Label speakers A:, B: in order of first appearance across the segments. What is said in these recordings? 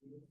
A: Yuk.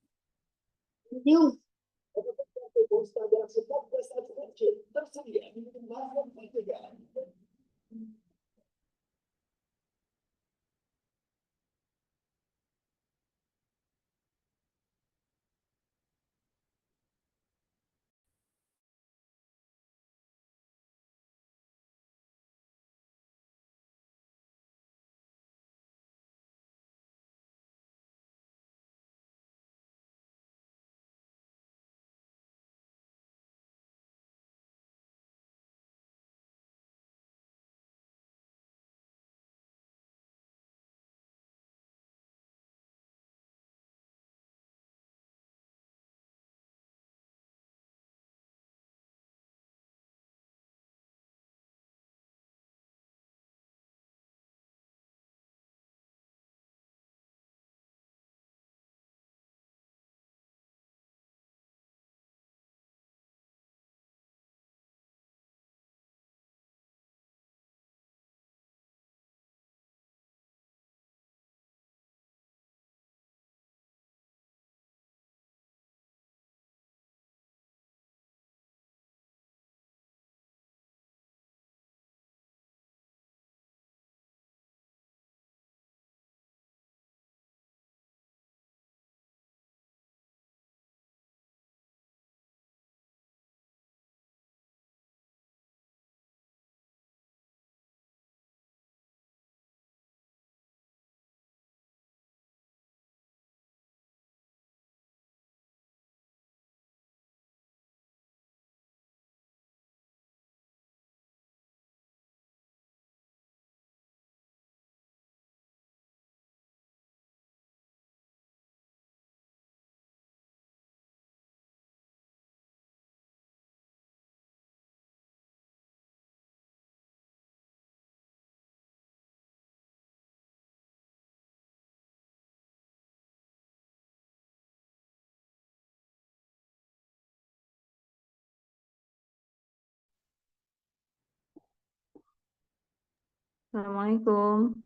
B: Assalamualaikum.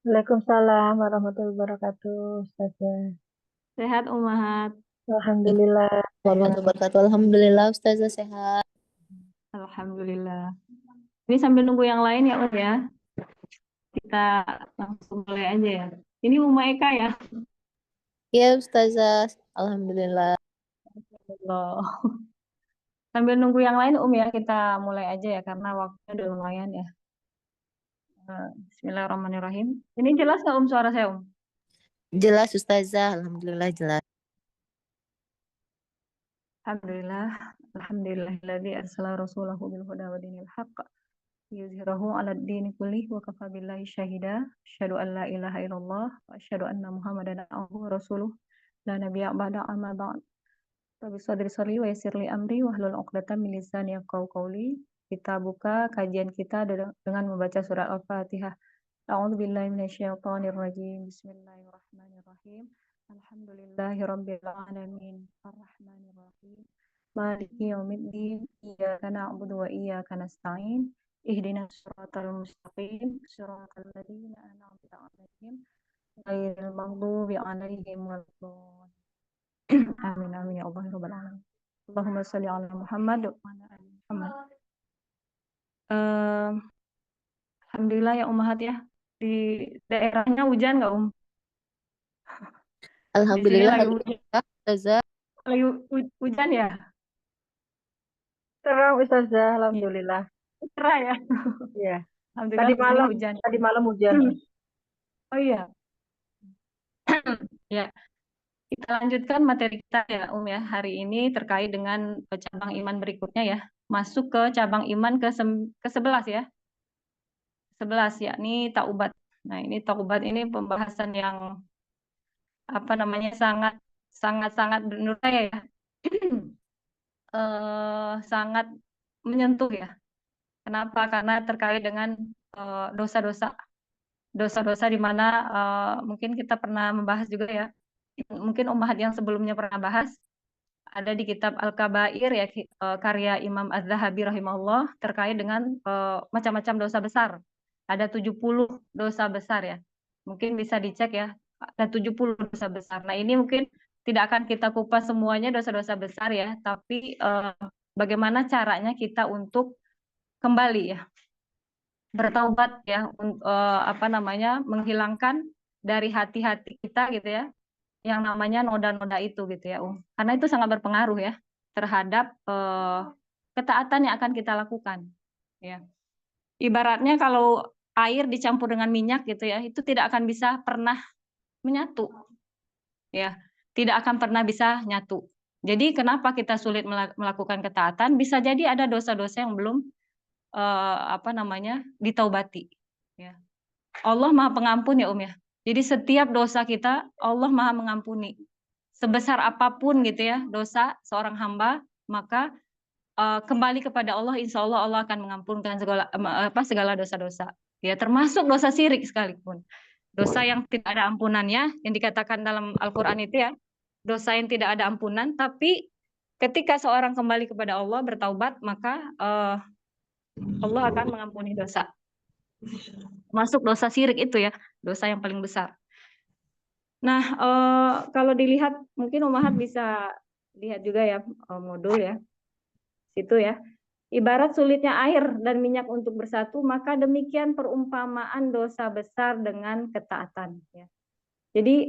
A: Waalaikumsalam warahmatullahi wabarakatuh, Ustazah.
B: Sehat Umahat?
A: Alhamdulillah
C: Warahmatullahi
A: sehat.
C: wabarakatuh. Alhamdulillah Ustazah sehat.
B: Alhamdulillah. Ini sambil nunggu yang lain ya, Om ya. Kita langsung mulai aja ya. Ini Uma Eka ya.
C: Iya Ustazah. Alhamdulillah.
B: Allah. Sambil nunggu yang lain Om ya, kita mulai aja ya karena waktunya udah lumayan ya. Bismillahirrahmanirrahim. Ini jelas nggak Om suara saya Om?
C: Jelas Ustazah. Alhamdulillah jelas.
B: Alhamdulillah. Alhamdulillahilladzi arsala rasulahu bil huda wa dinil haqq yuzhirahu 'ala ad-dini kullih wa kafa billahi syahida. Asyhadu an la ilaha illallah wa asyhadu anna Muhammadan abduhu wa rasuluh. La nabiyya ba'da amma ba'd. Rabbi sodri soli wa yassirli amri wahlul 'uqdatam min lisani yafqahu qawli. Kita buka kajian kita dengan membaca surat Al-Fatihah. A'udzu billahi minasyaitonir rajim. Bismillahirrahmanirrahim. Alhamdulillahirabbil alamin. Arrahmanir rahim. Maliki yaumiddin. Iyyaka na'budu wa iyyaka nasta'in. Ihdinas siratal mustaqim. Siratal ladzina an'amta 'alaihim ghairil maghdubi 'alaihim waladdallin. Amin amin ya Allah ya rabbal alamin. Allahumma shalli ala Muhammad wa ala ali Muhammad. Alhamdulillah ya Ummahat ya. Di daerahnya hujan nggak Di sini
C: Alhamdulillah
B: lagi
C: hari
B: hujan.
C: ini Ustazah.
B: Lagi hujan ya?
A: Terang Ustazah, alhamdulillah.
B: Cerah ya?
A: Iya.
B: Alhamdulillah di sini hujan.
A: Tadi malam hujan.
B: Oh iya. Ya, kita lanjutkan materi kita ya ya. Hari ini terkait dengan cabang iman berikutnya ya. Masuk ke cabang iman ke-11 ya. 11 yakni taubat. Nah, ini taubat ini pembahasan yang apa namanya sangat menurut saya ya. Sangat menyentuh ya. Kenapa? Karena terkait dengan dosa-dosa. Dosa-dosa di mana mungkin kita pernah membahas juga ya. Mungkin Ummahat yang sebelumnya pernah bahas ada di kitab Al-Kabair ya, karya Imam Az-Zahabi rahimahullah terkait dengan macam-macam dosa besar. Ada 70 dosa besar ya. Mungkin bisa dicek ya ada 70 dosa besar. Nah, ini mungkin tidak akan kita kupas semuanya dosa-dosa besar ya, tapi bagaimana caranya kita untuk kembali ya, bertaubat ya, apa namanya, menghilangkan dari hati-hati kita gitu ya, yang namanya noda-noda itu gitu ya, karena itu sangat berpengaruh ya terhadap ketaatan yang akan kita lakukan ya. Ibaratnya kalau air dicampur dengan minyak gitu ya, itu tidak akan bisa pernah menyatu ya, tidak akan pernah bisa nyatu. Jadi kenapa kita sulit melakukan ketaatan? Bisa jadi ada dosa-dosa yang belum apa namanya, ditaubati ya. Allah Maha Pengampun ya ya. Jadi setiap dosa kita Allah Maha mengampuni. Sebesar apapun gitu ya dosa seorang hamba, maka kembali kepada Allah, insya Allah Allah akan mengampunkan segala dosa-dosa. Ya, termasuk dosa syirik sekalipun. Dosa yang tidak ada ampunannya, yang dikatakan dalam Al-Quran itu ya, dosa yang tidak ada ampunan, tapi ketika seorang kembali kepada Allah, bertaubat, maka Allah akan mengampuni dosa. Masuk dosa syirik itu ya, dosa yang paling besar. Nah, kalau dilihat, mungkin Umahat bisa lihat juga ya, modul ya, situ ya. Ibarat sulitnya air dan minyak untuk bersatu, maka demikian perumpamaan dosa besar dengan ketaatan. Ya. Jadi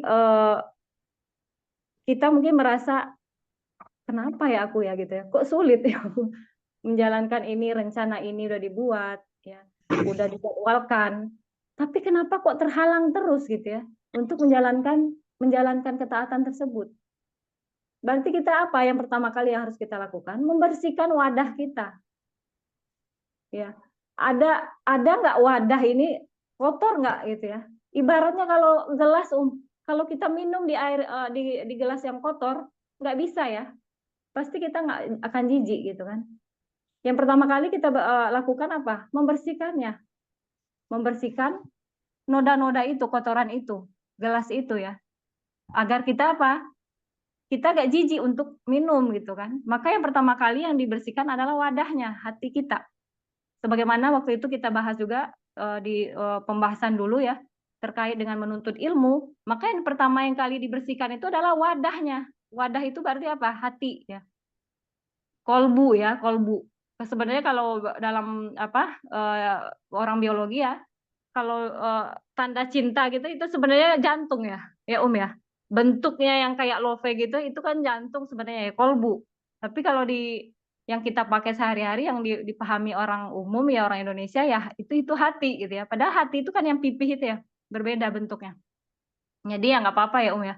B: kita mungkin merasa kenapa ya aku ya gitu ya, kok sulit ya menjalankan ini, rencana ini udah dibuat, ya, udah dijadwalkan, tapi kenapa kok terhalang terus gitu ya untuk menjalankan ketaatan tersebut. Berarti kita apa yang pertama kali yang harus kita lakukan? Membersihkan wadah kita. Ya, ada nggak wadah ini kotor nggak gitu ya? Ibaratnya kalau gelas kalau kita minum di air di gelas yang kotor nggak bisa ya, pasti kita nggak akan jijik gitu kan. Yang pertama kali kita lakukan apa? Membersihkannya, membersihkan noda-noda itu, kotoran itu, gelas itu ya, agar kita apa? Kita nggak jijik untuk minum gitu kan. Maka yang pertama kali yang dibersihkan adalah wadahnya, hati kita. Sebagaimana waktu itu kita bahas juga di pembahasan dulu ya, terkait dengan menuntut ilmu, maka yang pertama yang kali dibersihkan itu adalah wadahnya. Wadah itu berarti apa? Hati ya. Kolbu ya, kolbu. Sebenarnya kalau dalam apa orang biologi ya, kalau tanda cinta gitu itu sebenarnya jantung ya, ya ya. Bentuknya yang kayak love gitu itu kan jantung sebenarnya ya, kolbu. Tapi kalau di yang kita pakai sehari-hari yang dipahami orang umum ya, orang Indonesia ya, itu hati gitu ya. Padahal hati itu kan yang pipih itu ya, berbeda bentuknya. Jadi ya nggak apa-apa ya ya.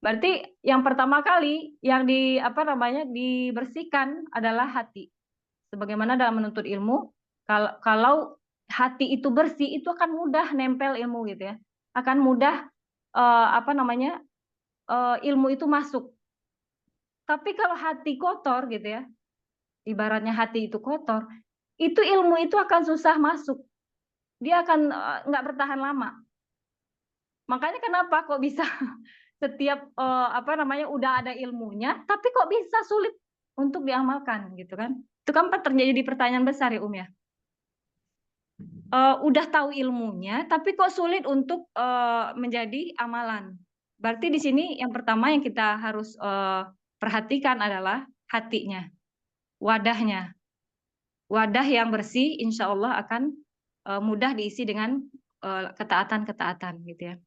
B: Berarti yang pertama kali yang apa namanya dibersihkan adalah hati. Sebagaimana dalam menuntut ilmu, kalau hati itu bersih, itu akan mudah nempel ilmu gitu ya. Akan mudah apa namanya ilmu itu masuk. Tapi kalau hati kotor gitu ya, ibaratnya hati itu kotor, itu ilmu itu akan susah masuk. Dia akan nggak bertahan lama. Makanya kenapa kok bisa setiap apa namanya udah ada ilmunya, tapi kok bisa sulit untuk diamalkan gitu kan? Itu kan terjadi pertanyaan besar ya ya. Udah tahu ilmunya, tapi kok sulit untuk menjadi amalan. Berarti di sini yang pertama yang kita harus perhatikan adalah hatinya, wadahnya. Wadah yang bersih, insya Allah akan mudah diisi dengan ketaatan-ketaatan gitu ya.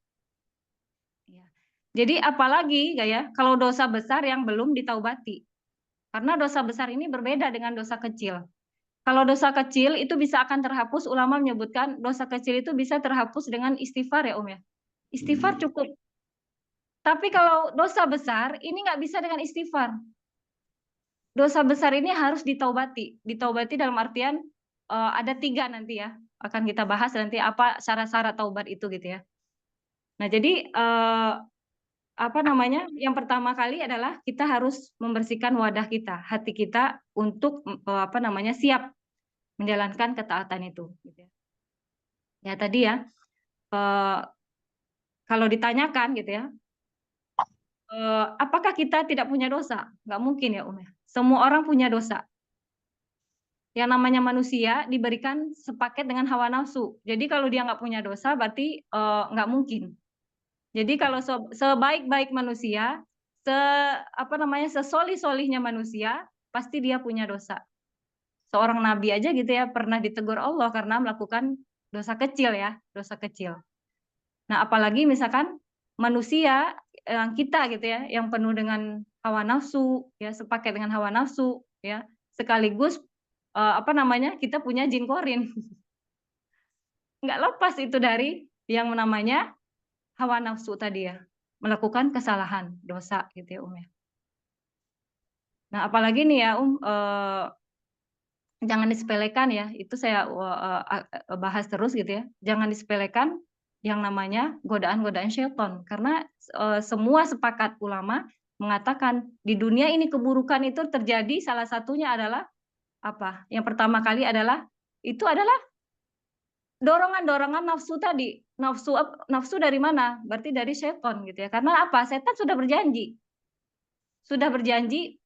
B: Jadi apalagi ya kalau dosa besar yang belum ditaubati. Karena dosa besar ini berbeda dengan dosa kecil. Kalau dosa kecil itu bisa akan terhapus, ulama menyebutkan dosa kecil itu bisa terhapus dengan istighfar ya ya. Istighfar cukup. Tapi kalau dosa besar ini nggak bisa dengan istighfar. Dosa besar ini harus ditaubati. Ditaubati dalam artian ada 3 nanti ya. Akan kita bahas nanti apa syarat-syarat taubat itu gitu ya. Nah jadi apa namanya? Yang pertama kali adalah kita harus membersihkan wadah kita, hati kita untuk apa namanya siap menjalankan ketaatan itu. Ya tadi ya, kalau ditanyakan gitu ya, apakah kita tidak punya dosa? Nggak mungkin ya ya. Semua orang punya dosa. Yang namanya manusia diberikan sepaket dengan hawa nafsu. Jadi kalau dia nggak punya dosa berarti nggak mungkin. Jadi kalau sebaik-baik manusia, sesolih-solihnya manusia, pasti dia punya dosa. Seorang nabi aja gitu ya pernah ditegur Allah karena melakukan dosa kecil ya, dosa kecil. Nah, apalagi misalkan manusia kita gitu ya, yang penuh dengan hawa nafsu, ya sepaket dengan hawa nafsu, ya sekaligus kita punya jin korin. Nggak lepas itu dari yang namanya hawa nafsu tadi ya, melakukan kesalahan, dosa gitu ya ya. Nah, apalagi nih ya jangan disepelekan ya, itu saya bahas terus gitu ya. Jangan disepelekan yang namanya godaan-godaan syaitan, karena semua sepakat ulama mengatakan di dunia ini keburukan itu terjadi, salah satunya adalah apa? Yang pertama kali adalah itu adalah dorongan-dorongan nafsu tadi. Nafsu dari mana? Berarti dari syaitan gitu ya. Karena apa? Setan sudah berjanji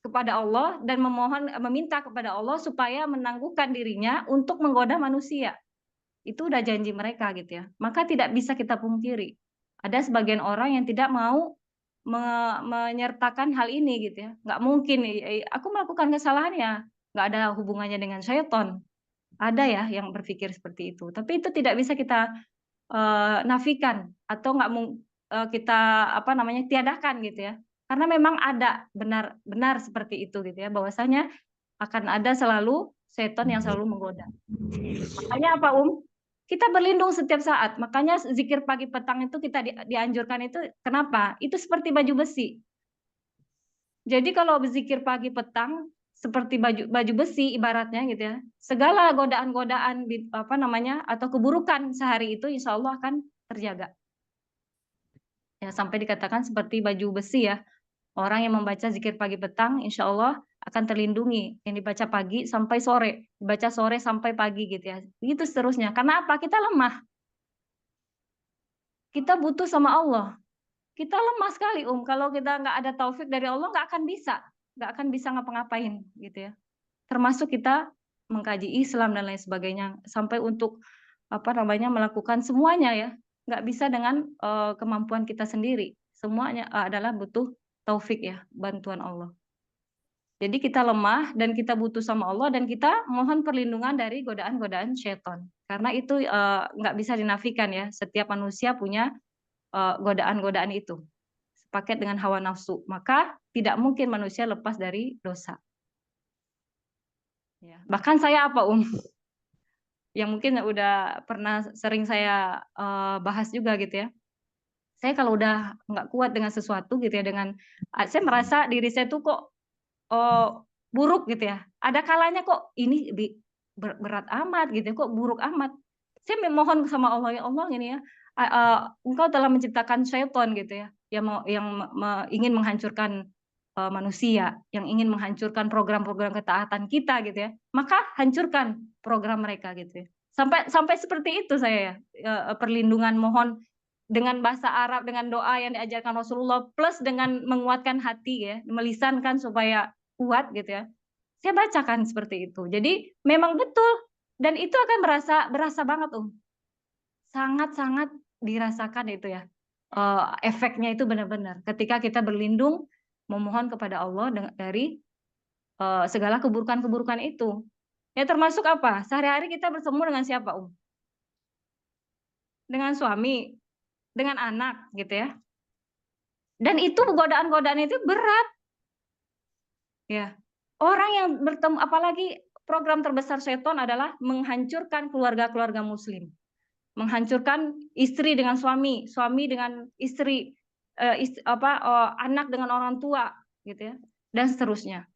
B: kepada Allah dan meminta kepada Allah supaya menangguhkan dirinya untuk menggoda manusia. Itu udah janji mereka gitu ya. Maka tidak bisa kita pungkiri. Ada sebagian orang yang tidak mau menyertakan hal ini gitu ya. Nggak mungkin aku melakukan kesalahan ya, nggak ada hubungannya dengan syaitan. Ada ya yang berpikir seperti itu. Tapi itu tidak bisa kita nafikan atau nggak kita tiadakan gitu ya. Karena memang ada benar seperti itu gitu ya, bahwasanya akan ada selalu setan yang selalu menggoda. Makanya apa kita berlindung setiap saat. Makanya zikir pagi petang itu kita dianjurkan itu kenapa? Itu seperti baju besi. Jadi kalau berzikir pagi petang seperti baju besi ibaratnya gitu ya. Segala godaan-godaan atau keburukan sehari itu insya Allah akan terjaga. Ya, sampai dikatakan seperti baju besi ya. Orang yang membaca zikir pagi petang insya Allah akan terlindungi. Yang dibaca pagi sampai sore, dibaca sore sampai pagi gitu ya. Gitu seterusnya. Karena apa? Kita lemah. Kita butuh sama Allah. Kita lemah sekali kalau kita nggak ada taufik dari Allah nggak akan bisa ngapa-ngapain gitu ya. Termasuk kita mengkaji Islam dan lain sebagainya sampai untuk melakukan semuanya ya, nggak bisa dengan kemampuan kita sendiri. Semuanya adalah butuh taufik ya, bantuan Allah. Jadi kita lemah dan kita butuh sama Allah dan kita mohon perlindungan dari godaan-godaan syaitan. Karena itu nggak bisa dinafikan ya, setiap manusia punya godaan-godaan itu. Sepaket dengan hawa nafsu, maka tidak mungkin manusia lepas dari dosa. Ya. Bahkan saya yang mungkin udah pernah sering saya bahas juga gitu ya. Saya kalau udah nggak kuat dengan sesuatu gitu ya, saya merasa diri saya tuh kok buruk gitu ya. Ada kalanya kok ini berat amat gitu ya, kok buruk amat. Saya memohon sama Allah, ya Allah ini ya, Engkau telah menciptakan syaitan gitu ya, yang ingin menghancurkan manusia, yang ingin menghancurkan program-program ketaatan kita gitu ya, maka hancurkan program mereka gitu ya. Sampai seperti itu saya ya, perlindungan mohon dengan bahasa Arab, dengan doa yang diajarkan Rasulullah, plus dengan menguatkan hati ya, melisankan supaya kuat gitu ya. Saya bacakan seperti itu. Jadi memang betul dan itu akan berasa banget sangat-sangat dirasakan itu ya. Efeknya itu benar-benar ketika kita berlindung memohon kepada Allah dari segala keburukan-keburukan itu. Ya termasuk apa? Sehari-hari kita bertemu dengan siapa, Dengan suami, dengan anak gitu ya. Dan itu godaan-godaan itu berat. Ya. Orang yang bertemu, apalagi program terbesar setan adalah menghancurkan keluarga-keluarga muslim. Menghancurkan istri dengan suami, suami dengan istri, anak dengan orang tua gitu ya. Dan seterusnya.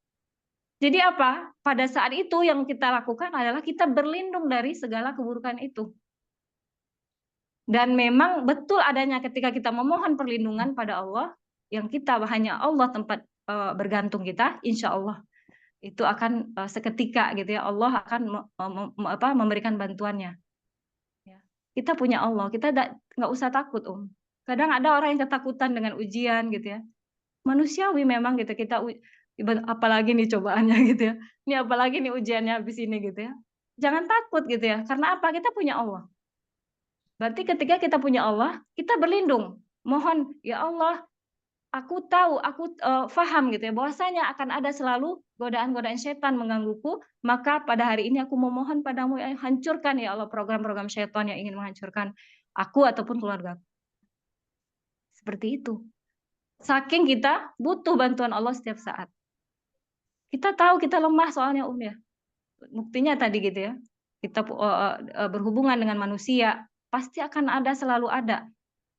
B: Jadi apa? Pada saat itu yang kita lakukan adalah kita berlindung dari segala keburukan itu. Dan memang betul adanya ketika kita memohon perlindungan pada Allah, yang kita hanya Allah tempat bergantung kita, insya Allah itu akan seketika gitu ya, Allah akan memberikan bantuannya. Ya. Kita punya Allah, kita nggak usah takut Kadang ada orang yang ketakutan dengan ujian gitu ya. Manusiawi memang gitu, kita apalagi nih cobaannya gitu ya. Ini apalagi nih ujiannya habis ini gitu ya. Jangan takut gitu ya. Karena apa? Kita punya Allah. Berarti ketika kita punya Allah, kita berlindung. Mohon, ya Allah, aku tahu, aku paham gitu ya, bahwasanya akan ada selalu godaan-godaan setan menggangguku, maka pada hari ini aku memohon padamu, ya hancurkan ya Allah program-program setan yang ingin menghancurkan aku ataupun keluarga. Seperti itu. Saking kita butuh bantuan Allah setiap saat. Kita tahu kita lemah soalnya ya. Buktinya tadi gitu ya. Kita berhubungan dengan manusia, pasti akan selalu ada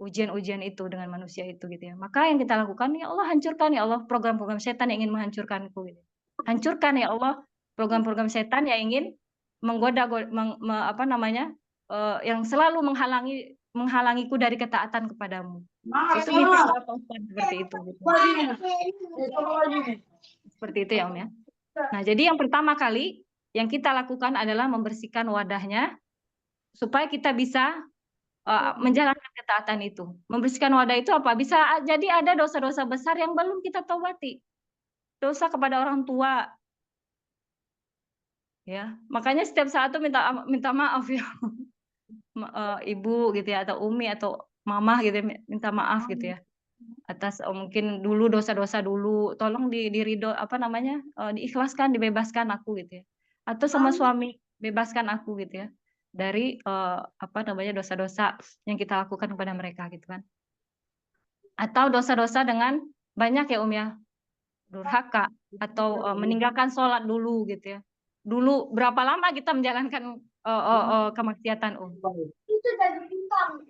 B: ujian-ujian itu dengan manusia itu gitu ya. Maka yang kita lakukan, ya Allah hancurkan ya Allah program-program setan yang ingin menghancurkanku gitu. Hancurkan ya Allah program-program setan yang ingin menggoda yang selalu menghalangiku dari ketaatan kepadamu. Itu bisa seperti itu gitu. Seperti itu ya Om ya. Nah, jadi yang pertama kali yang kita lakukan adalah membersihkan wadahnya supaya kita bisa menjalankan ketaatan itu. Membersihkan wadah itu apa? Bisa jadi ada dosa-dosa besar yang belum kita taubati. Dosa kepada orang tua. Ya, makanya setiap saat itu minta maaf ya. Ibu gitu ya, atau umi atau mama gitu ya, minta maaf gitu ya. Atas mungkin dulu dosa-dosa dulu, tolong diikhlaskan, dibebaskan aku gitu ya. Atau sama suami, bebaskan aku gitu ya dari dosa-dosa yang kita lakukan kepada mereka gitu kan. Atau dosa-dosa dengan banyak ya ya, durhaka atau meninggalkan sholat dulu gitu ya. Dulu berapa lama kita menjalankan kemaksiatan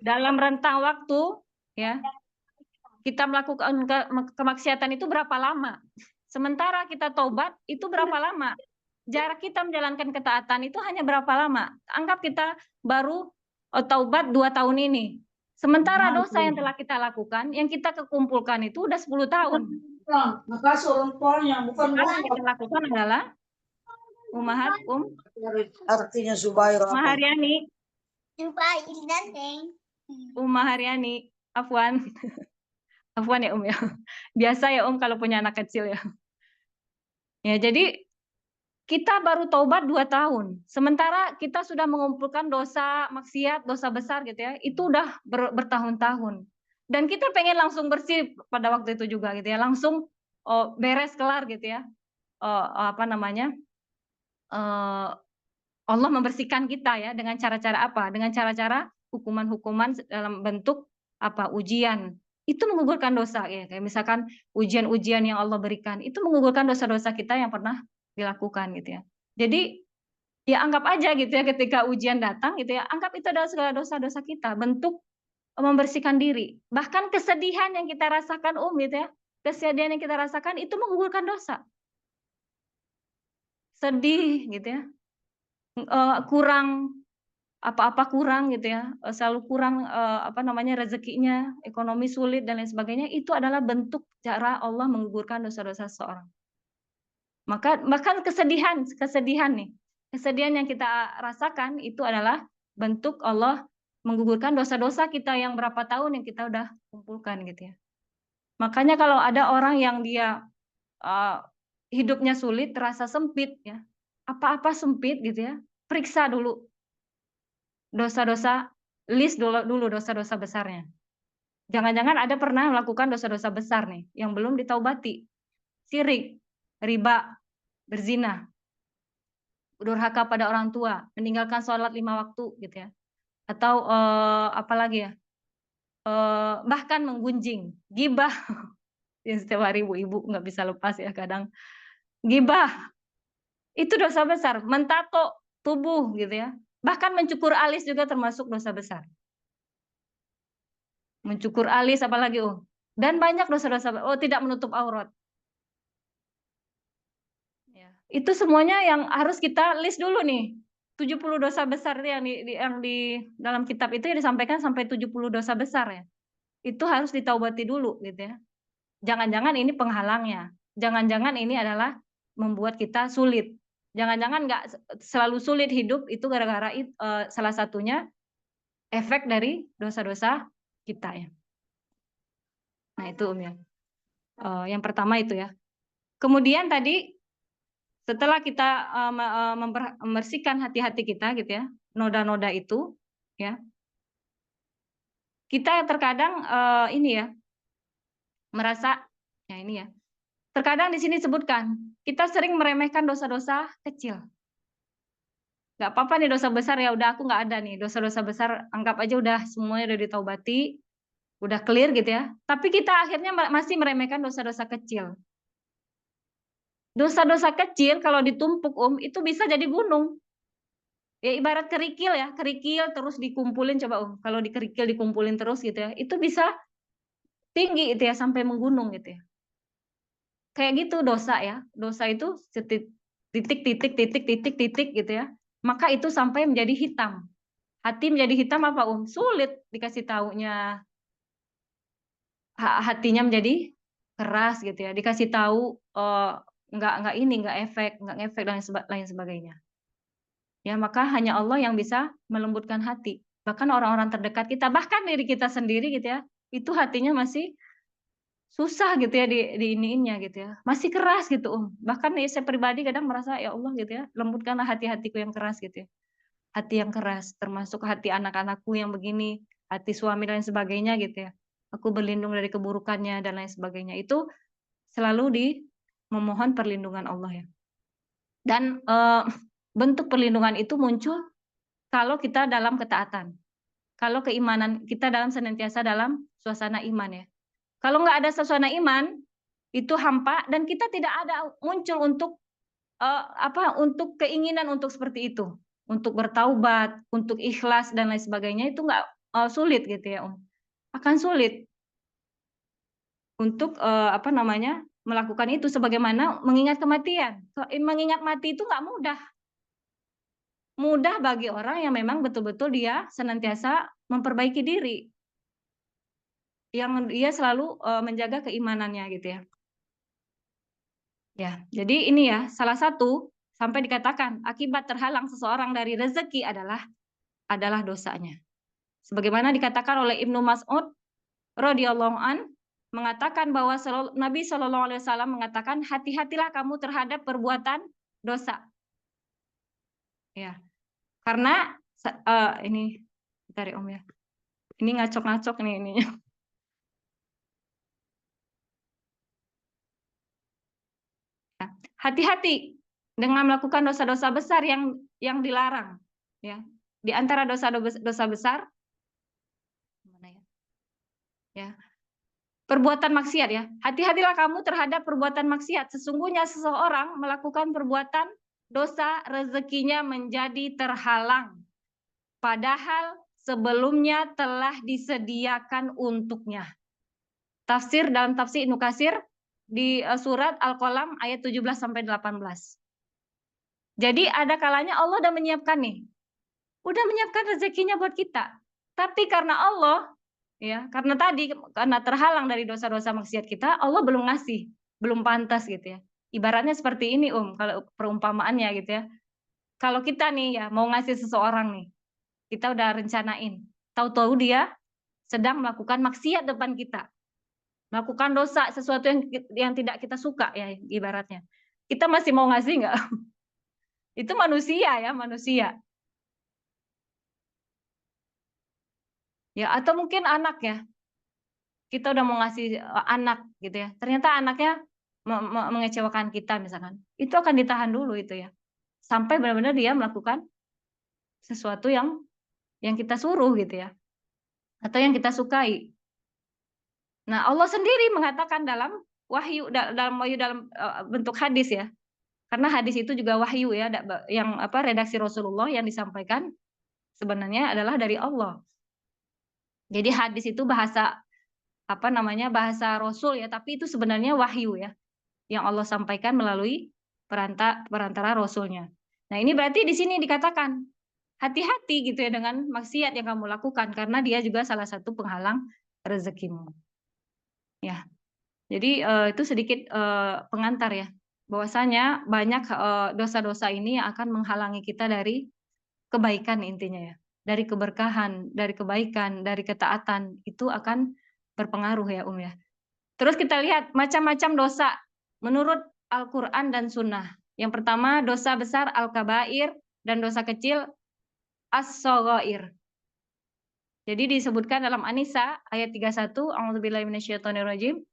B: dalam rentang waktu ya, kita melakukan kemaksiatan itu berapa lama? Sementara kita tobat itu berapa lama? Jarak kita menjalankan ketaatan itu hanya berapa lama? Anggap kita baru taubat 2 tahun ini. Sementara dosa yang telah kita lakukan, yang kita kekumpulkan itu udah 10 tahun.
D: Makasih orang tuanya, bukan
B: yang kita lakukan adalah
D: artinya Zubair apa?
B: Haryani. Haryani, Afwan. Afwan ya ya. Biasa ya kalau punya anak kecil ya. Ya, jadi kita baru taubat 2 tahun. Sementara kita sudah mengumpulkan dosa maksiat, dosa besar gitu ya. Itu udah bertahun-tahun. Dan kita pengen langsung bersih pada waktu itu juga gitu ya. Langsung beres kelar gitu ya. Allah membersihkan kita ya dengan cara-cara apa? Dengan cara-cara hukuman-hukuman dalam bentuk ujian. Itu menggugurkan dosa ya. Kayak misalkan ujian-ujian yang Allah berikan itu menggugurkan dosa-dosa kita yang pernah dilakukan gitu ya. Jadi ya anggap aja gitu ya, ketika ujian datang gitu ya, anggap itu adalah segala dosa-dosa kita, bentuk membersihkan diri. Bahkan kesedihan yang kita rasakan gitu ya, kesedihan yang kita rasakan itu menggugurkan dosa. Sedih gitu ya, kurang apa-apa kurang gitu ya, selalu kurang rezekinya, ekonomi sulit dan lain sebagainya, itu adalah bentuk cara Allah menggugurkan dosa-dosa seseorang. Maka bahkan kesedihan nih, kesedihan yang kita rasakan itu adalah bentuk Allah menggugurkan dosa-dosa kita yang berapa tahun yang kita udah kumpulkan gitu ya. Makanya kalau ada orang yang dia hidupnya sulit, terasa sempit ya, apa-apa sempit gitu ya, periksa dulu dosa-dosa, list dulu dosa-dosa besarnya. Jangan-jangan ada pernah melakukan dosa-dosa besar nih yang belum ditaubati. Syirik, riba, berzina, durhaka pada orang tua, meninggalkan sholat 5 waktu gitu ya. Atau apalagi ya? Bahkan menggunjing, gibah. Yang setiap hari ibu-ibu nggak bisa lepas ya kadang. Gibah. Itu dosa besar, mentato tubuh gitu ya. Bahkan mencukur alis juga termasuk dosa besar. Mencukur alis apalagi dan banyak dosa-dosa, tidak menutup aurat. Ya. Itu semuanya yang harus kita list dulu nih. 70 dosa besar yang di dalam kitab itu yang disampaikan sampai 70 dosa besar ya. Itu harus ditaubati dulu gitu ya. Jangan-jangan ini penghalangnya. Jangan-jangan ini adalah membuat kita sulit. Jangan-jangan nggak selalu sulit hidup itu gara-gara salah satunya efek dari dosa-dosa kita ya. Nah itu ya. Yang pertama itu ya. Kemudian tadi setelah kita membersihkan hati-hati kita gitu ya, noda-noda itu ya. kita terkadang ini ya, merasa, ya ini ya, terkadang di sini disebutkan, kita sering meremehkan dosa-dosa kecil. Nggak apa-apa nih dosa besar, ya udah aku nggak ada nih. Dosa-dosa besar anggap aja udah semuanya udah ditaubati, udah clear gitu ya. Tapi kita akhirnya masih meremehkan dosa-dosa kecil. Dosa-dosa kecil kalau ditumpuk itu bisa jadi gunung. Ya ibarat kerikil ya, kerikil terus dikumpulin, coba kalau dikerikil dikumpulin terus gitu ya, itu bisa tinggi itu ya sampai menggunung gitu ya. Kayak gitu dosa ya. Dosa itu titik gitu ya. Maka itu sampai menjadi hitam. Hati menjadi hitam apa Sulit dikasih taunya. Hatinya menjadi keras gitu ya. Dikasih tahu nggak efek dan lain sebagainya. Ya, maka hanya Allah yang bisa melembutkan hati. Bahkan orang-orang terdekat kita, bahkan diri kita sendiri gitu ya, itu hatinya masih susah gitu ya diiniinnya gitu ya. Masih keras gitu, Bahkan saya pribadi kadang merasa, ya Allah gitu ya, lembutkanlah hati-hatiku yang keras gitu ya. Hati yang keras, termasuk hati anak-anakku yang begini, hati suami dan sebagainya gitu ya. Aku berlindung dari keburukannya dan lain sebagainya. Itu selalu memohon perlindungan Allah ya. Dan bentuk perlindungan itu muncul kalau kita dalam ketaatan. Kalau keimanan kita senantiasa dalam suasana iman ya. Kalau nggak ada suasana iman, itu hampa dan kita tidak ada muncul untuk untuk keinginan untuk seperti itu, untuk bertaubat, untuk ikhlas dan lain sebagainya, itu nggak sulit gitu ya, akan sulit untuk melakukan itu, sebagaimana mengingat kematian. Mengingat mati itu nggak mudah. Mudah bagi orang yang memang betul-betul dia senantiasa memperbaiki diri, yang dia selalu menjaga keimanannya gitu ya. Ya, jadi ini ya salah satu sampai dikatakan akibat terhalang seseorang dari rezeki adalah dosanya. Sebagaimana dikatakan oleh Ibnu Mas'ud radhiyallahu an, mengatakan bahwa Nabi Shallallahu alaihi wasallam mengatakan, hati-hatilah kamu terhadap perbuatan dosa. Ya. Karena ini bentar ya Om ya. Ini ngacok-ngacok nih ini. Hati-hati dengan melakukan dosa-dosa besar yang dilarang ya. Di antara dosa besar ya, perbuatan maksiat ya. Hati-hatilah kamu terhadap perbuatan maksiat. Sesungguhnya seseorang melakukan perbuatan dosa, rezekinya menjadi terhalang, padahal sebelumnya telah disediakan untuknya. Tafsir dalam tafsir Ibnu Katsir di surat Al-Qalam ayat 17 sampai 18. Jadi ada kalanya Allah udah menyiapkan nih. Udah menyiapkan rezekinya buat kita. Tapi karena Allah ya, karena terhalang dari dosa-dosa maksiat kita, Allah belum ngasih, belum pantas gitu ya. Ibaratnya seperti ini kalau perumpamaannya gitu ya. Kalau kita nih ya mau ngasih seseorang nih, kita udah rencanain, tahu-tahu dia sedang melakukan maksiat depan kita, melakukan dosa, sesuatu yang tidak kita suka ya ibaratnya. Kita masih mau ngasih nggak? Itu manusia ya, manusia. Ya, atau mungkin anak ya. Kita udah mau ngasih anak gitu ya. Ternyata anaknya mengecewakan kita misalkan. Itu akan ditahan dulu itu ya. Sampai benar-benar dia melakukan sesuatu yang kita suruh gitu ya. Atau yang kita sukai. Nah, Allah sendiri mengatakan dalam wahyu dalam bentuk hadis ya. Karena hadis itu juga wahyu ya, yang redaksi Rasulullah yang disampaikan sebenarnya adalah dari Allah. Jadi hadis itu bahasa bahasa Rasul ya, tapi itu sebenarnya wahyu ya, yang Allah sampaikan melalui perantara Rasulnya. Nah ini berarti di sini dikatakan hati-hati gitu ya dengan maksiat yang kamu lakukan, karena dia juga salah satu penghalang rezekimu. Ya, jadi itu sedikit pengantar ya, bahwasanya banyak dosa-dosa ini yang akan menghalangi kita dari kebaikan intinya ya, dari keberkahan, dari kebaikan, dari ketaatan, itu akan berpengaruh ya ya. Terus kita lihat macam-macam dosa menurut Al-Quran dan Sunnah. Yang pertama dosa besar al-kabair dan dosa kecil as-shaghair. Jadi disebutkan dalam An-Nisa ayat 31, A'udzubillahi minasyaitonirrajim.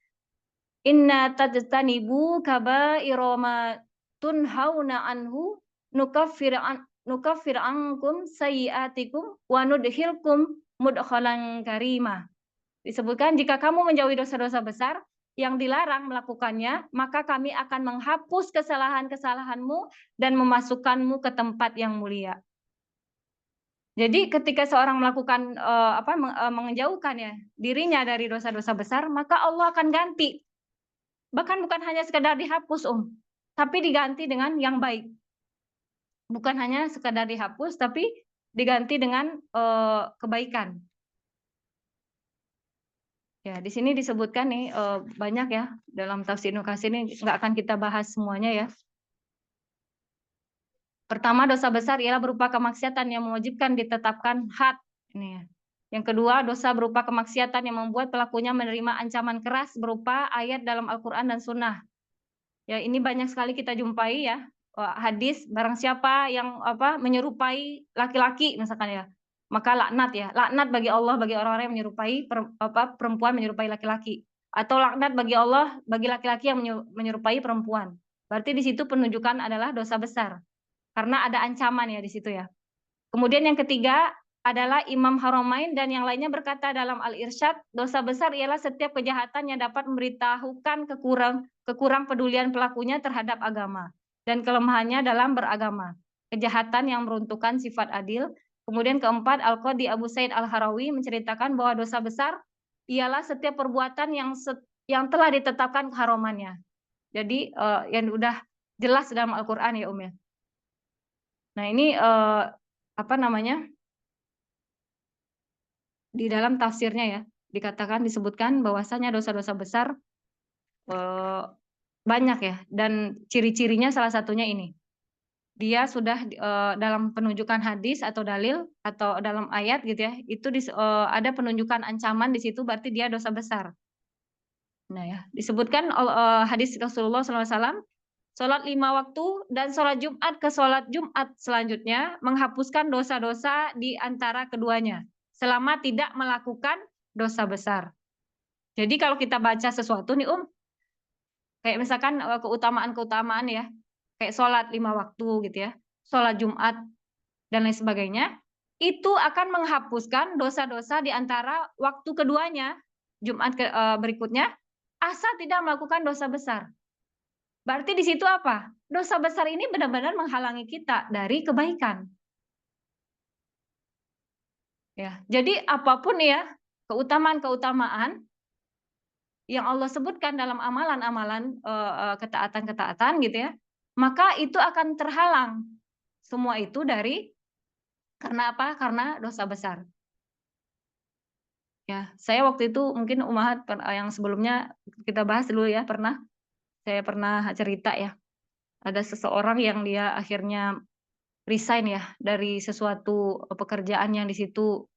B: Inna tajtanibu kaba'ira ma tunhauna anhu nukaffir ankum sayyi'atikum wa nudkhilkum mudkhalan karimah. Disebutkan jika kamu menjauhi dosa-dosa besar yang dilarang melakukannya, maka kami akan menghapus kesalahan-kesalahanmu dan memasukkanmu ke tempat yang mulia. Jadi ketika seorang melakukan menjauhkan ya dirinya dari dosa-dosa besar, maka Allah akan ganti. Bahkan bukan hanya sekedar dihapus, tapi diganti dengan yang baik. Bukan hanya sekedar dihapus, tapi diganti dengan kebaikan. Ya, di sini disebutkan nih banyak ya dalam tafsir Ibnu Katsir ini, nggak akan kita bahas semuanya ya. Pertama, dosa besar ialah berupa kemaksiatan yang mewajibkan ditetapkan had. Ini ya. Yang kedua, dosa berupa kemaksiatan yang membuat pelakunya menerima ancaman keras berupa ayat dalam Al-Quran dan Sunnah. Ya, ini banyak sekali kita jumpai ya hadis, barang siapa yang menyerupai laki-laki misalkan ya, maka laknat ya, laknat bagi Allah bagi orang-orang yang menyerupai perempuan menyerupai laki-laki, atau laknat bagi Allah bagi laki-laki yang menyerupai perempuan. Berarti di situ penunjukan adalah dosa besar karena ada ancaman ya di situ ya. Kemudian yang ketiga adalah Imam Haramain dan yang lainnya berkata dalam Al-Irsyad, dosa besar ialah setiap kejahatan yang dapat memberitahukan kekurang pedulian pelakunya terhadap agama dan kelemahannya dalam beragama. Kejahatan yang meruntuhkan sifat adil. Kemudian keempat, Al-Qadhi Abu Said Al-Harawi menceritakan bahwa dosa besar ialah setiap perbuatan yang telah ditetapkan keharamannya. Jadi yang udah jelas dalam Al-Qur'an ya ya. Nah, ini di dalam tafsirnya ya disebutkan bahwasanya dosa-dosa besar banyak ya, dan ciri-cirinya salah satunya ini. Dia sudah dalam penunjukan hadis atau dalil atau dalam ayat gitu ya, itu ada penunjukan ancaman di situ, berarti dia dosa besar. Nah ya, disebutkan hadis Rasulullah SAW, sholat 5 waktu dan sholat Jumat ke sholat Jumat selanjutnya menghapuskan dosa-dosa di antara keduanya selama tidak melakukan dosa besar. Jadi kalau kita baca sesuatu nih kayak misalkan keutamaan-keutamaan ya, kayak sholat 5 waktu gitu ya, sholat Jumat dan lain sebagainya, itu akan menghapuskan dosa-dosa di antara waktu keduanya, Jumat berikutnya, asal tidak melakukan dosa besar. Berarti di situ apa? Dosa besar ini benar-benar menghalangi kita dari kebaikan. Ya, jadi apapun ya keutamaan-keutamaan yang Allah sebutkan dalam amalan-amalan ketaatan-ketaatan gitu ya, maka itu akan terhalang semua itu karena apa? Karena dosa besar. Ya, saya waktu itu mungkin Ummahat yang sebelumnya kita bahas dulu ya, saya pernah cerita ya, ada seseorang yang dia akhirnya resign ya dari sesuatu pekerjaan yang di situ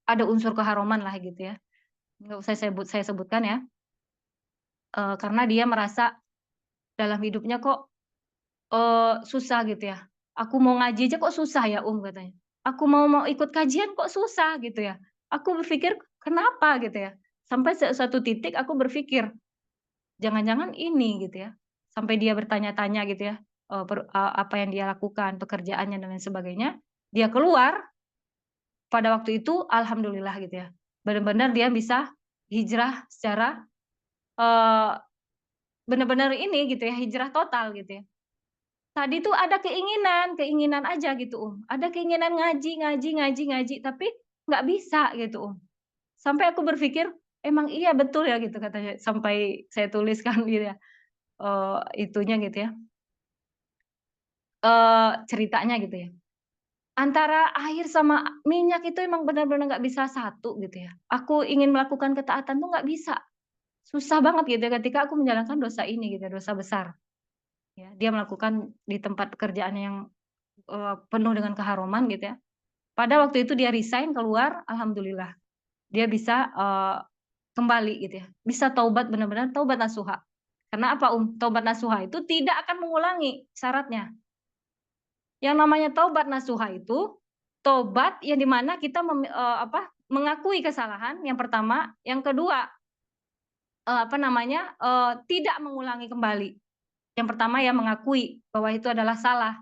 B: ada unsur keharuman lah gitu ya. Nggak usah saya sebutkan ya. Karena dia merasa dalam hidupnya kok susah gitu ya. Aku mau ngaji aja kok susah ya katanya. Aku mau ikut kajian kok susah gitu ya. Aku berpikir kenapa gitu ya. Sampai suatu titik aku berpikir jangan-jangan ini gitu ya. Sampai dia bertanya-tanya gitu ya. Apa yang dia lakukan, pekerjaannya dan lain sebagainya. Dia keluar pada waktu itu alhamdulillah gitu ya. Benar-benar dia bisa hijrah secara benar-benar ini gitu ya, hijrah total gitu ya. Tadi tuh ada keinginan aja gitu, Ada keinginan ngaji, tapi nggak bisa gitu, Sampai aku berpikir, emang iya betul ya gitu katanya, sampai saya tuliskan gitu ya, itunya gitu ya, ceritanya gitu ya. Antara air sama minyak itu emang benar-benar nggak bisa satu gitu ya. Aku ingin melakukan ketaatan tuh nggak bisa. Susah banget gitu ya ketika aku menjalankan dosa ini gitu, dosa besar. Ya, dia melakukan di tempat pekerjaan yang penuh dengan keharuman gitu ya. Pada waktu itu dia resign keluar, alhamdulillah dia bisa kembali gitu ya, bisa taubat benar-benar taubat nasuha. Karena apa taubat nasuha itu tidak akan mengulangi syaratnya. Yang namanya taubat nasuha itu taubat yang dimana kita mengakui kesalahan yang pertama, yang kedua tidak mengulangi kembali. Yang pertama ya mengakui bahwa itu adalah salah.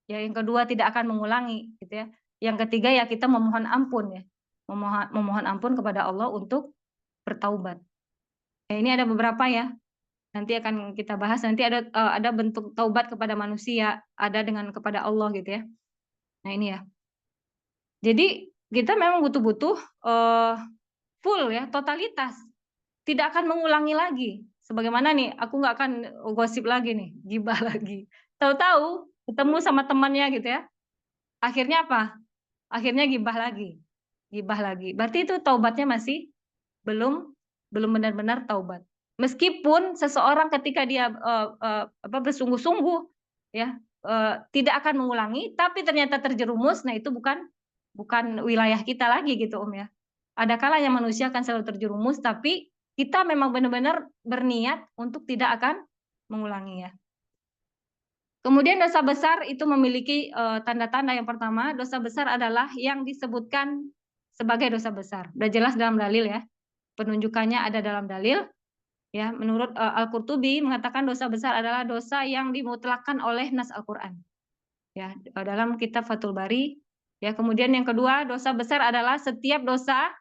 B: Ya, yang kedua tidak akan mengulangi gitu ya. Yang ketiga ya kita memohon ampun ya. Memohon ampun kepada Allah untuk bertaubat. Ya, ini ada beberapa ya. Nanti akan kita bahas, nanti ada bentuk taubat kepada manusia, ada dengan kepada Allah gitu ya. Nah, ini ya. Jadi kita memang butuh full ya, totalitas. Tidak akan mengulangi lagi. Sebagaimana nih, aku nggak akan gosip lagi nih, gibah lagi. Tahu-tahu ketemu sama temannya gitu ya. Akhirnya apa? Akhirnya gibah lagi. Gibah lagi. Berarti itu taubatnya masih belum benar-benar taubat. Meskipun seseorang ketika dia bersungguh-sungguh ya tidak akan mengulangi, tapi ternyata terjerumus, nah itu bukan wilayah kita lagi gitu ya. Ada kalanya manusia akan selalu terjerumus, tapi kita memang benar-benar berniat untuk tidak akan mengulangi ya. Kemudian dosa besar itu memiliki tanda-tanda. Yang pertama, dosa besar adalah yang disebutkan sebagai dosa besar. Sudah jelas dalam dalil ya. Penunjukannya ada dalam dalil. Ya, menurut Al-Qurtubi mengatakan dosa besar adalah dosa yang dimutlakkan oleh nas Al-Qur'an. Ya, dalam kitab Fathul Bari. Ya, kemudian yang kedua, dosa besar adalah setiap dosa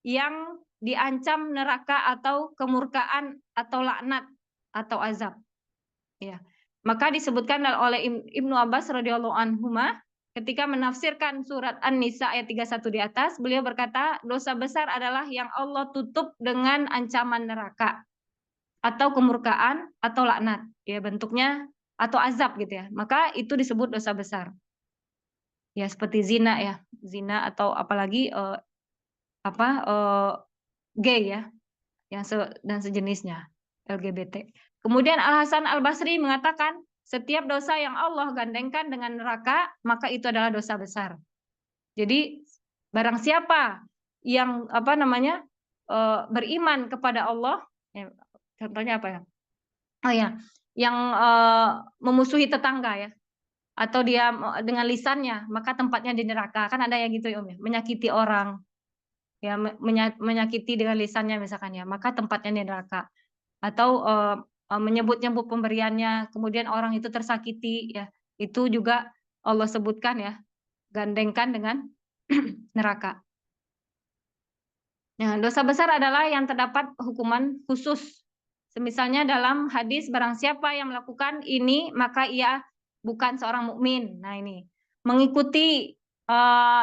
B: yang diancam neraka atau kemurkaan atau laknat atau azab. Ya. Maka disebutkan oleh Ibnu Abbas radhiyallahu anhuma ketika menafsirkan surat An-Nisa ayat 31 di atas, beliau berkata, dosa besar adalah yang Allah tutup dengan ancaman neraka atau kemurkaan atau laknat. Ya, bentuknya atau azab gitu ya. Maka itu disebut dosa besar. Ya, seperti zina ya. Zina atau apalagi gay ya. Dan sejenisnya, LGBT. Kemudian Al-Hasan Al-Basri mengatakan, setiap dosa yang Allah gandengkan dengan neraka, maka itu adalah dosa besar. Jadi barang siapa yang beriman kepada Allah, ya, contohnya apa ya? Oh ya, yang memusuhi tetangga ya, atau dia dengan lisannya, maka tempatnya di neraka. Kan ada yang gitu ya, Om ya, menyakiti orang. Ya, menyakiti dengan lisannya misalkan ya, maka tempatnya di neraka. Atau menyebut-nyebut pemberiannya, kemudian orang itu tersakiti ya, itu juga Allah sebutkan ya, gandengkan dengan neraka. Nah, dosa besar adalah yang terdapat hukuman khusus. Semisalnya dalam hadis, barang siapa yang melakukan ini maka ia bukan seorang mukmin. Nah, ini mengikuti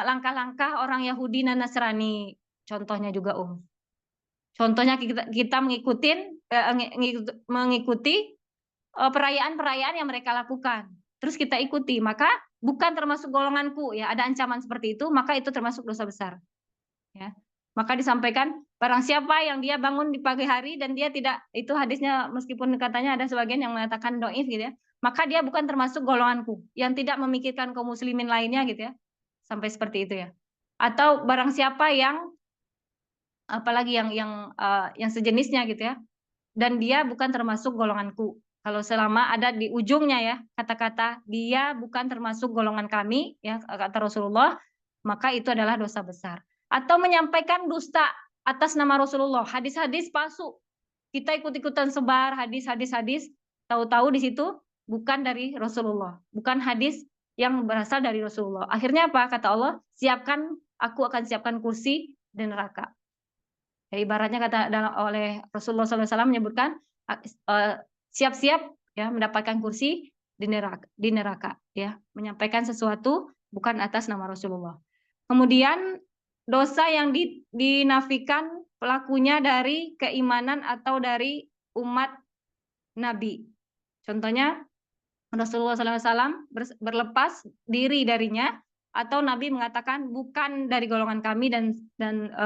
B: langkah-langkah orang Yahudi dan Nasrani. Contohnya juga Contohnya kita mengikuti perayaan-perayaan yang mereka lakukan. Terus kita ikuti, maka bukan termasuk golonganku ya, ada ancaman seperti itu, maka itu termasuk dosa besar. Ya. Maka disampaikan barang siapa yang dia bangun di pagi hari dan dia tidak, itu hadisnya meskipun katanya ada sebagian yang mengatakan doif gitu ya, maka dia bukan termasuk golonganku yang tidak memikirkan kaum muslimin lainnya gitu ya. Sampai seperti itu ya. Atau barang siapa yang apalagi yang sejenisnya gitu ya, dan dia bukan termasuk golonganku. Kalau selama ada di ujungnya ya kata-kata dia bukan termasuk golongan kami ya, kata Rasulullah, maka itu adalah dosa besar. Atau menyampaikan dusta atas nama Rasulullah, hadis-hadis palsu, kita ikut-ikutan sebar hadis, tahu-tahu di situ bukan dari Rasulullah, bukan hadis yang berasal dari Rasulullah. Akhirnya apa? Kata Allah, aku akan siapkan kursi di neraka. Ya, ibaratnya oleh Rasulullah SAW menyebutkan siap-siap ya mendapatkan kursi di neraka ya, menyampaikan sesuatu bukan atas nama Rasulullah. Kemudian dosa yang dinafikan pelakunya dari keimanan atau dari umat Nabi. Contohnya Rasulullah SAW berlepas diri darinya, atau Nabi mengatakan bukan dari golongan kami dan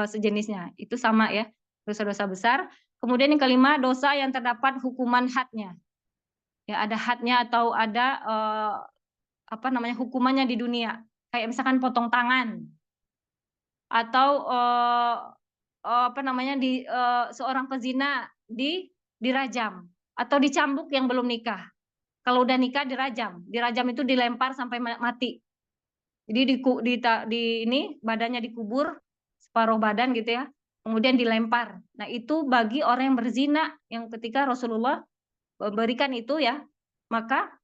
B: sejenisnya. Itu sama ya, dosa-dosa besar. Kemudian yang kelima, dosa yang terdapat hukuman hadnya. Ya, ada hadnya atau ada hukumannya di dunia. Kayak misalkan potong tangan atau seorang pezina dirajam atau dicambuk yang belum nikah. Kalau udah nikah dirajam itu dilempar sampai mati. Jadi badannya dikubur separuh badan gitu ya, kemudian dilempar. Nah, itu bagi orang yang berzina, yang ketika Rasulullah berikan itu ya, maka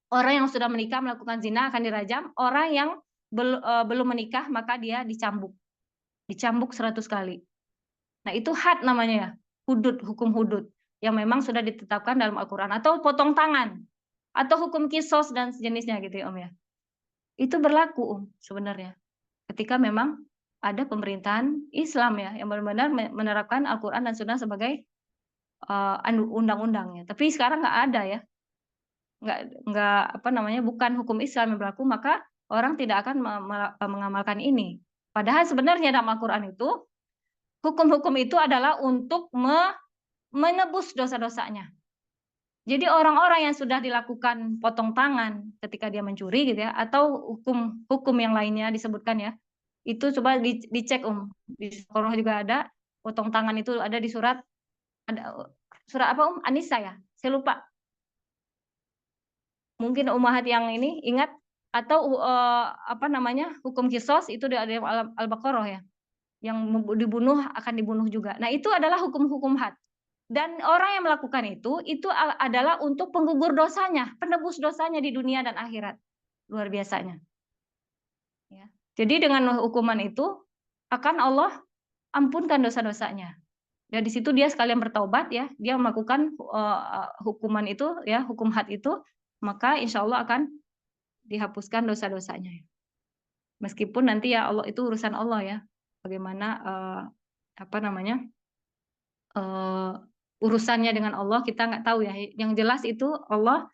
B: orang yang sudah menikah melakukan zina akan dirajam, orang yang belum menikah maka dia dicambuk 100 kali. Nah, itu had namanya ya, hudud, hukum hudud yang memang sudah ditetapkan dalam Al-Qur'an, atau potong tangan atau hukum kisos dan sejenisnya gitu ya Om ya. Itu berlaku Om sebenarnya. Ketika memang ada pemerintahan Islam ya yang benar-benar menerapkan Al-Qur'an dan Sunnah sebagai undang-undangnya. Tapi sekarang nggak ada ya. Nggak apa namanya, bukan hukum Islam yang berlaku, maka orang tidak akan mengamalkan ini. Padahal sebenarnya dalam Al-Qur'an itu hukum-hukum itu adalah untuk menebus dosa-dosanya. Jadi orang-orang yang sudah dilakukan potong tangan ketika dia mencuri gitu ya, atau hukum yang lainnya disebutkan ya, itu coba dicek di Al-Qur'an juga ada potong tangan, itu ada di surat apa An-Nisa ya, saya lupa. Mungkin ummahat yang ini ingat, atau apa namanya, hukum kisos itu ada di Al-Baqarah ya, yang dibunuh akan dibunuh juga. Nah, itu adalah hukum-hukum had. Dan orang yang melakukan itu adalah untuk penggugur dosanya, penebus dosanya di dunia dan akhirat. Luar biasanya. Ya. Jadi dengan hukuman itu akan Allah ampunkan dosa-dosanya. Dan di situ dia sekalian bertaubat ya, dia melakukan hukuman itu ya, hukum had itu, maka insya Allah akan dihapuskan dosa-dosanya. Meskipun nanti ya Allah itu urusan Allah ya, bagaimana apa namanya, urusannya dengan Allah kita nggak tahu ya. Yang jelas itu Allah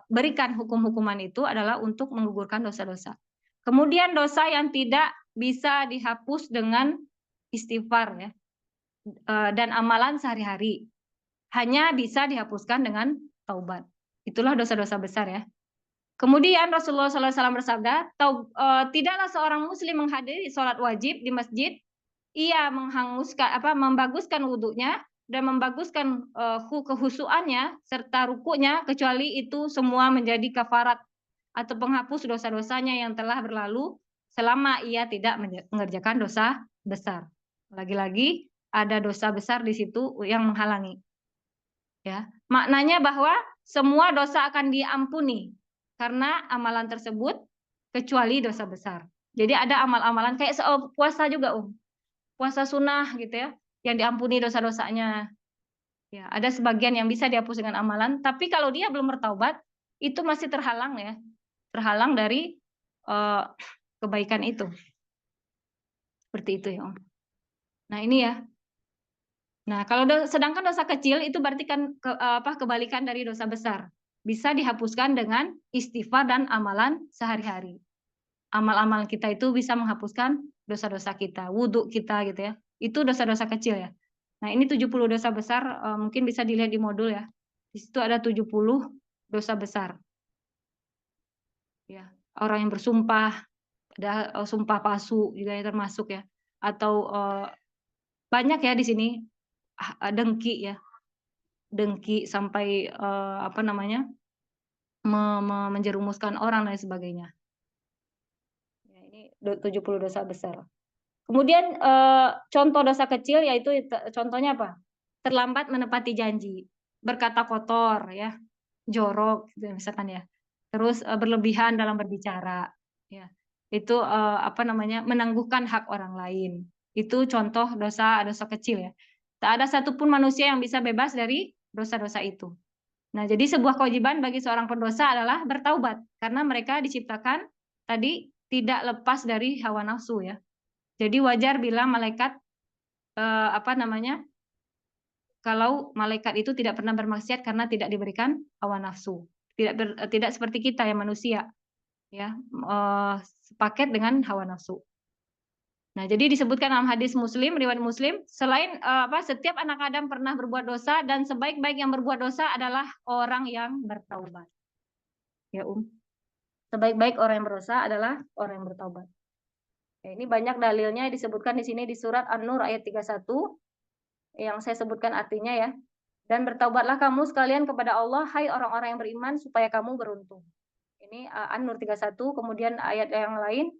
B: berikan hukum-hukuman itu adalah untuk menggugurkan dosa-dosa. Kemudian dosa yang tidak bisa dihapus dengan istighfar ya, dan amalan sehari-hari, hanya bisa dihapuskan dengan taubat. Itulah dosa-dosa besar ya. Kemudian Rasulullah SAW bersabda, tidaklah seorang muslim menghadiri sholat wajib di masjid, ia membaguskan wudhunya dan membaguskan kehusuannya serta rukunya, kecuali itu semua menjadi kafarat atau penghapus dosa-dosanya yang telah berlalu selama ia tidak mengerjakan dosa besar. Lagi-lagi ada dosa besar di situ yang menghalangi. Ya, maknanya bahwa semua dosa akan diampuni karena amalan tersebut kecuali dosa besar. Jadi ada amal-amalan kayak puasa juga puasa sunnah gitu ya, yang diampuni dosa-dosanya. Ya, ada sebagian yang bisa dihapus dengan amalan, tapi kalau dia belum bertaubat itu masih terhalang ya, terhalang dari kebaikan itu. Seperti itu ya Om. Nah ini ya. Nah kalau sedangkan dosa kecil itu berarti kan kebalikan dari dosa besar. Bisa dihapuskan dengan istighfar dan amalan sehari-hari. Amal-amal kita itu bisa menghapuskan dosa-dosa kita, wudhu kita gitu ya. Itu dosa-dosa kecil ya. Nah, ini 70 dosa besar, mungkin bisa dilihat di modul ya. Di situ ada 70 dosa besar. Ya, orang yang bersumpah, ada sumpah palsu juga yang termasuk ya. Atau banyak ya di sini dengki ya. Dengki sampai apa namanya? Menjerumuskan orang dan sebagainya. Ya, ini 70 dosa besar. Kemudian contoh dosa kecil yaitu contohnya apa? Terlambat menepati janji, berkata kotor ya, jorok gitu misalkan ya. Terus berlebihan dalam berbicara ya. Itu apa namanya? Menangguhkan hak orang lain. Itu contoh dosa-dosa kecil ya. Tak ada satupun manusia yang bisa bebas dari dosa-dosa itu. Nah, jadi sebuah kewajiban bagi seorang pendosa adalah bertaubat karena mereka diciptakan tadi tidak lepas dari hawa nafsu ya. Jadi wajar bila malaikat apa namanya? Kalau malaikat itu tidak pernah bermaksiat karena tidak diberikan hawa nafsu. Tidak seperti kita ya manusia. Ya, sepaket dengan hawa nafsu. Nah, jadi disebutkan dalam hadis Muslim, riwayat Muslim, selain setiap anak Adam pernah berbuat dosa dan sebaik-baik yang berbuat dosa adalah orang yang bertaubat. Ya, sebaik-baik orang yang berdosa adalah orang yang bertaubat. Ya, ini banyak dalilnya disebutkan di sini di surat An-Nur ayat 31 yang saya sebutkan artinya ya. Dan bertaubatlah kamu sekalian kepada Allah, hai orang-orang yang beriman, supaya kamu beruntung. Ini An-Nur 31, kemudian ayat yang lain,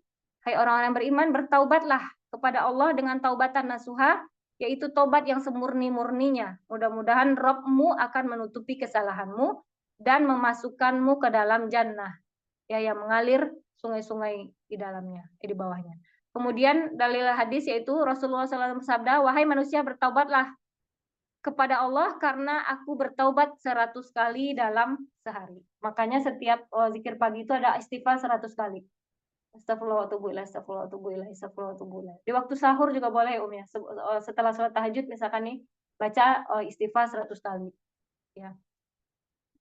B: hai orang-orang yang beriman, bertaubatlah kepada Allah dengan taubatan nasuha, yaitu taubat yang semurni-murninya. Mudah-mudahan Rabbmu akan menutupi kesalahanmu dan memasukkanmu ke dalam jannah, ya, yang mengalir sungai-sungai di dalamnya, di bawahnya. Kemudian dalil hadis yaitu Rasulullah SAW bersabda, wahai manusia, bertaubatlah kepada Allah karena aku bertaubat 100 kali dalam sehari. Makanya setiap zikir pagi itu ada istighfar 100 kali. Astagfirullah wa atubu ilaih, astagfirullah wa atubu ilaih, astagfirullah wa atubu ilaih. Di waktu sahur juga boleh ya, setelah sholat tahajud misalkan nih, baca istighfar 100 kali. Ya.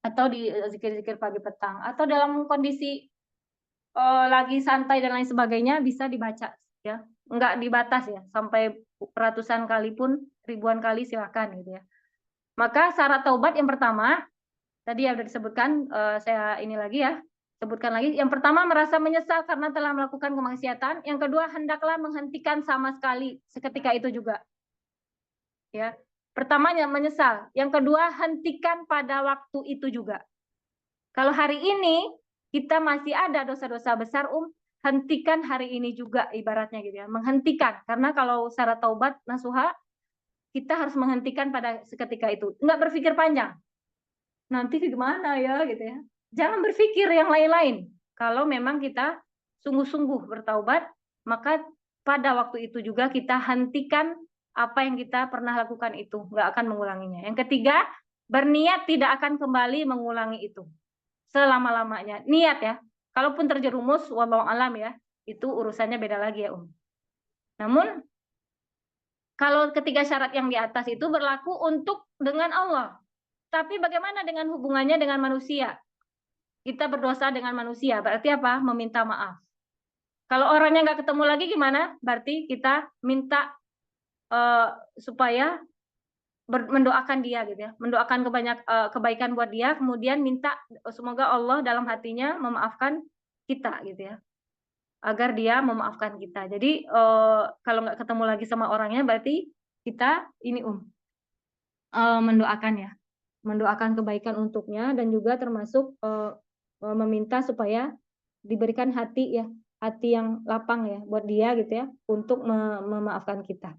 B: Atau di zikir-zikir pagi petang. Atau dalam kondisi lagi santai dan lain sebagainya bisa dibaca. Ya. Enggak dibatas ya, sampai ratusan kali pun, ribuan kali silakan gitu ya. Maka syarat taubat yang pertama, tadi sudah disebutkan, saya ini lagi ya, sebutkan lagi. Yang pertama, merasa menyesal karena telah melakukan kemaksiatan. Yang kedua, hendaklah menghentikan sama sekali seketika itu juga. Ya. Pertamanya menyesal. Yang kedua, hentikan pada waktu itu juga. Kalau hari ini kita masih ada dosa-dosa besar, hentikan hari ini juga ibaratnya gitu ya. Menghentikan. Karena kalau syarat taubat nasuha, kita harus menghentikan pada seketika itu. Enggak berpikir panjang. Nanti gimana ya gitu ya. Jangan berpikir yang lain-lain. Kalau memang kita sungguh-sungguh bertaubat, maka pada waktu itu juga kita hentikan apa yang kita pernah lakukan itu. Nggak akan mengulanginya. Yang ketiga, berniat tidak akan kembali mengulangi itu. Selama-lamanya. Niat ya. Kalaupun terjerumus, wallahu alam ya, itu urusannya beda lagi ya Namun, kalau ketiga syarat yang di atas itu berlaku untuk dengan Allah. Tapi bagaimana dengan hubungannya dengan manusia? Kita berdosa dengan manusia, berarti apa? Meminta maaf. Kalau orangnya nggak ketemu lagi gimana? Berarti kita minta supaya mendoakan dia gitu ya, mendoakan kebaikan buat dia, kemudian minta semoga Allah dalam hatinya memaafkan kita gitu ya, agar dia memaafkan kita. Jadi kalau nggak ketemu lagi sama orangnya, berarti kita ini mendoakan ya. Mendoakan kebaikan untuknya dan juga termasuk meminta supaya diberikan hati ya, hati yang lapang ya buat dia gitu ya, untuk memaafkan kita.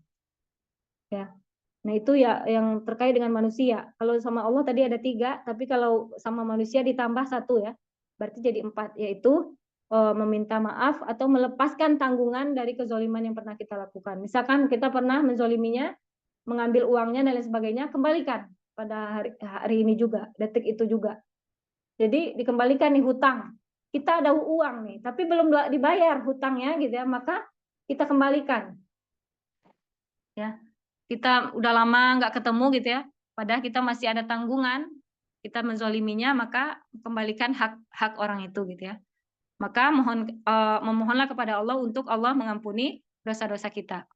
B: Ya. Nah itu ya yang terkait dengan manusia. Kalau sama Allah tadi ada 3, tapi kalau sama manusia ditambah 1 ya, berarti jadi 4, yaitu meminta maaf atau melepaskan tanggungan dari kezoliman yang pernah kita lakukan. Misalkan kita pernah menzoliminya, mengambil uangnya dan lain sebagainya, kembalikan pada hari ini juga, detik itu juga. Jadi dikembalikan nih hutang. Kita ada uang nih, tapi belum dibayar hutangnya gitu ya, maka kita kembalikan. Ya, kita udah lama nggak ketemu gitu ya, padahal kita masih ada tanggungan, kita menzoliminya, maka kembalikan hak orang itu gitu ya. Maka memohonlah kepada Allah untuk Allah mengampuni dosa-dosa kita.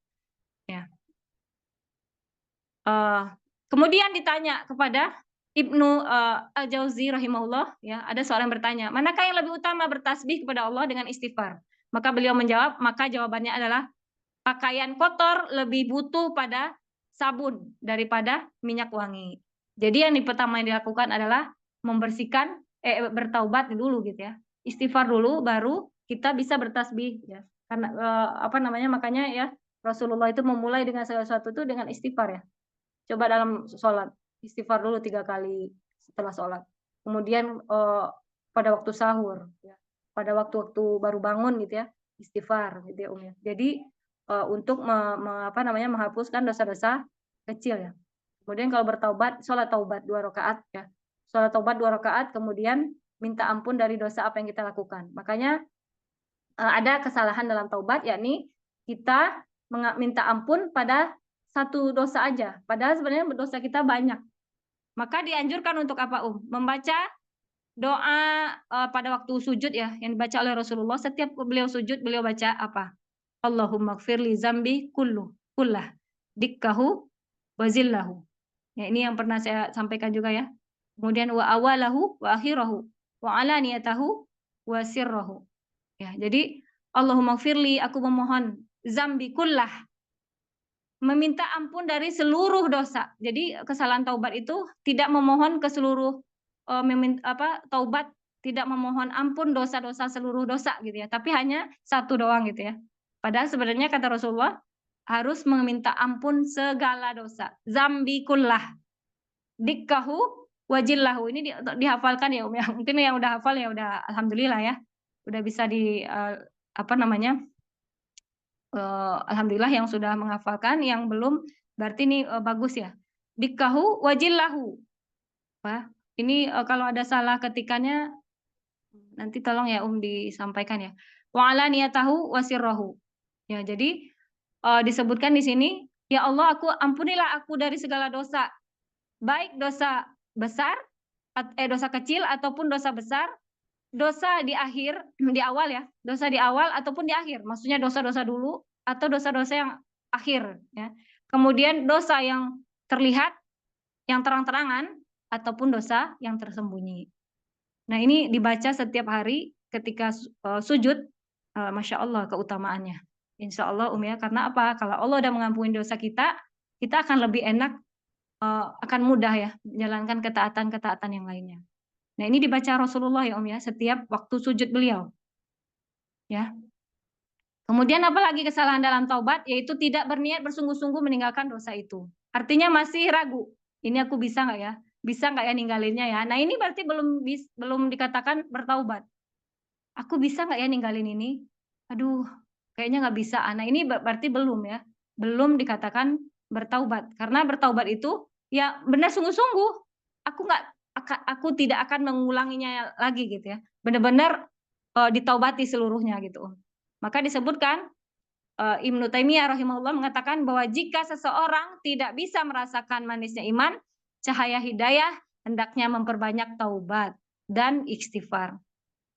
B: Ya. Kemudian ditanya kepada Ibnu Al-Jauzi rahimahullah, ya, ada seorang bertanya, manakah yang lebih utama bertasbih kepada Allah dengan istighfar? Maka beliau menjawab, maka jawabannya adalah pakaian kotor lebih butuh pada sabun daripada minyak wangi. Jadi yang pertama yang dilakukan adalah membersihkan, bertaubat dulu gitu ya, istighfar dulu, baru kita bisa bertasbih ya. Karena makanya ya Rasulullah itu memulai dengan sesuatu itu dengan istighfar ya. Coba dalam sholat, istighfar dulu 3 kali setelah sholat. Kemudian pada waktu sahur, ya. Pada waktu-waktu baru bangun gitu ya, istighfar gitu ya ya. Jadi untuk menghapuskan dosa-dosa kecil ya. Kemudian kalau bertaubat, sholat taubat 2 rakaat ya. Sholat taubat 2 rakaat, kemudian minta ampun dari dosa apa yang kita lakukan. Makanya ada kesalahan dalam taubat, yakni kita minta ampun pada 1 dosa aja, padahal sebenarnya dosa kita banyak. Maka dianjurkan untuk apa membaca doa pada waktu sujud ya, yang dibaca oleh Rasulullah. Setiap beliau sujud, beliau baca apa? Allahumma gfirli zambi kullah dikkahu wa zillahu. Ya, ini yang pernah saya sampaikan juga ya. Kemudian wa awalahu wa akhirahu wa alaniyatahu wa sirrahu. Ya, jadi Allahumma gfirli, aku memohon, zambi kullah, meminta ampun dari seluruh dosa. Jadi kesalahan taubat itu tidak memohon ke seluruh taubat, tidak memohon ampun dosa-dosa seluruh dosa gitu ya, tapi hanya 1 doang gitu ya. Padahal sebenarnya kata Rasulullah harus meminta ampun segala dosa. Zambikullah dikkahu wajillahu. Ini dihafalkan ya ya. Mungkin yang udah hafal ya udah alhamdulillah ya. Udah bisa alhamdulillah yang sudah menghafalkan, yang belum berarti ini bagus ya. Dikkahu wajillahu. Ini kalau ada salah ketikannya nanti tolong ya disampaikan ya. Wa ala niyatahu wasirrahu. Ya, jadi disebutkan di sini, ya Allah, ampunilah aku dari segala dosa. Baik dosa besar, dosa kecil ataupun dosa besar, dosa di awal ya, dosa di awal ataupun di akhir. Maksudnya dosa-dosa dulu atau dosa-dosa yang akhir ya. Kemudian dosa yang terlihat, yang terang-terangan ataupun dosa yang tersembunyi. Nah, ini dibaca setiap hari ketika sujud. Masya Allah keutamaannya. Insya Allah ya, karena apa? Kalau Allah udah mengampuni dosa kita, kita akan lebih enak, akan mudah ya menjalankan ketaatan-ketaatan yang lainnya. Nah, ini dibaca Rasulullah ya ya, setiap waktu sujud beliau. Ya. Kemudian apalagi kesalahan dalam taubat, yaitu tidak berniat bersungguh-sungguh meninggalkan dosa itu. Artinya masih ragu. Ini aku bisa nggak ya? Bisa nggak ya ninggalinnya ya? Nah, ini berarti belum dikatakan bertaubat. Aku bisa nggak ya ninggalin ini? Aduh, kayaknya nggak bisa. Nah, ini berarti belum ya. Belum dikatakan bertaubat. Karena bertaubat itu ya benar sungguh-sungguh. Aku tidak akan mengulanginya lagi gitu ya. Benar-benar ditaubati seluruhnya gitu. Maka disebutkan Ibnu Taimiyah rahimahullah mengatakan bahwa jika seseorang tidak bisa merasakan manisnya iman, cahaya hidayah, hendaknya memperbanyak taubat dan istighfar.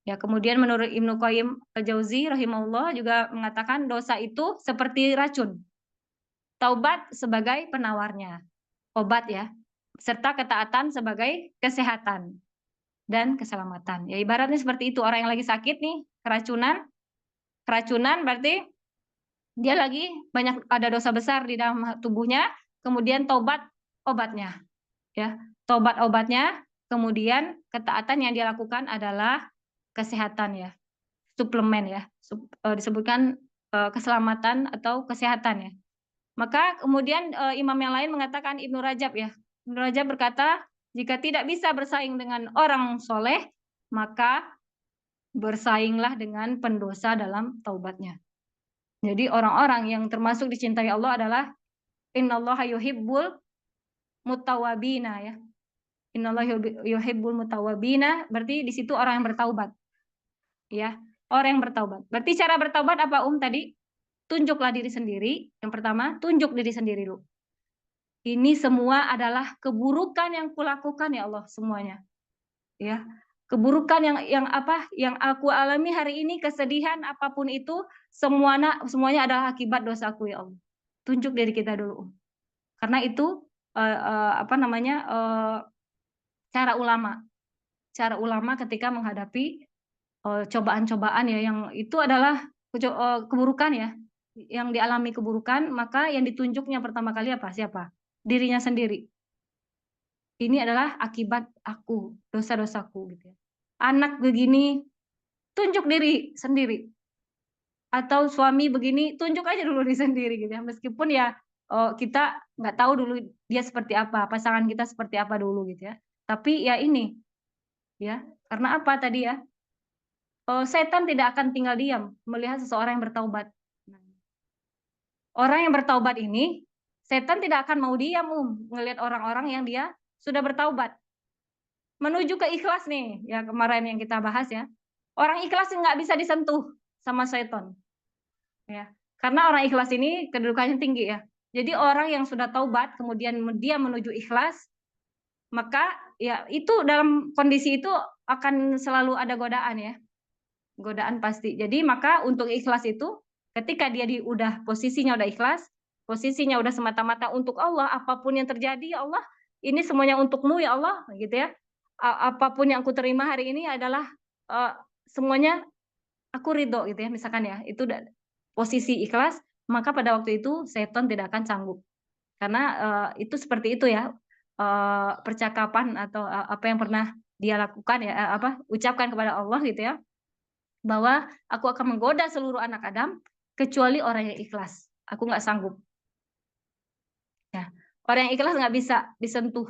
B: Ya, kemudian menurut Ibnu Qayyim al-Jauzi rahimahullah juga mengatakan dosa itu seperti racun. Taubat sebagai penawarnya, obat ya, serta ketaatan sebagai kesehatan dan keselamatan. Ya, ibaratnya seperti itu, orang yang lagi sakit nih, keracunan berarti dia lagi ada dosa besar di dalam tubuhnya, kemudian taubat obatnya. Ya, taubat obatnya, kemudian ketaatan yang dia lakukan adalah kesehatan ya, suplemen ya, disebutkan keselamatan atau kesehatan ya. Maka kemudian imam yang lain mengatakan Ibnu Rajab ya. Ibnu Rajab berkata, jika tidak bisa bersaing dengan orang soleh, maka bersainglah dengan pendosa dalam taubatnya. Jadi orang-orang yang termasuk dicintai Allah adalah innallaha yuhibbul mutawabina ya. Innallaha yuhibbul mutawabina, berarti di situ orang yang bertaubat. Ya, orang yang bertaubat. Berarti cara bertaubat apa tadi? Tunjuklah diri sendiri. Yang pertama, tunjuk diri sendiri dulu. Ini semua adalah keburukan yang kulakukan ya Allah semuanya. Ya, keburukan yang aku alami hari ini, kesedihan apapun itu, semuanya adalah akibat dosaku ya Allah. Tunjuk diri kita dulu. Karena itu cara ulama ketika menghadapi cobaan-cobaan ya, yang itu adalah keburukan ya, yang dialami keburukan, maka yang ditunjuknya pertama kali siapa? Dirinya sendiri. Ini adalah akibat aku, dosa-dosaku gitu ya. Anak begini, tunjuk diri sendiri. Atau suami begini, tunjuk aja dulu diri sendiri gitu ya. Meskipun ya kita nggak tahu dulu dia seperti apa, pasangan kita seperti apa dulu gitu ya. Tapi ya ini ya, karena apa tadi ya? Setan tidak akan tinggal diam melihat seseorang yang bertaubat. Orang yang bertaubat ini, setan tidak akan mau diam melihat orang-orang yang dia sudah bertaubat. Menuju ke ikhlas nih, ya kemarin yang kita bahas ya. Orang ikhlas nggak bisa disentuh sama setan. Ya, karena orang ikhlas ini kedudukannya tinggi ya. Jadi orang yang sudah taubat, kemudian dia menuju ikhlas, maka ya itu dalam kondisi itu akan selalu ada godaan ya. Godaan pasti. Jadi maka untuk ikhlas itu ketika dia posisinya udah ikhlas, posisinya udah semata-mata untuk Allah, apapun yang terjadi ya Allah, ini semuanya untukmu ya Allah, gitu ya. Apapun yang aku terima hari ini adalah semuanya aku ridho gitu ya, misalkan ya. Itu posisi ikhlas, maka pada waktu itu setan tidak akan sanggup. Karena itu seperti itu ya. Percakapan atau apa yang pernah dia lakukan ya, ucapkan kepada Allah gitu ya, bahwa aku akan menggoda seluruh anak Adam kecuali orang yang ikhlas. Aku nggak sanggup. Ya, orang yang ikhlas nggak bisa disentuh.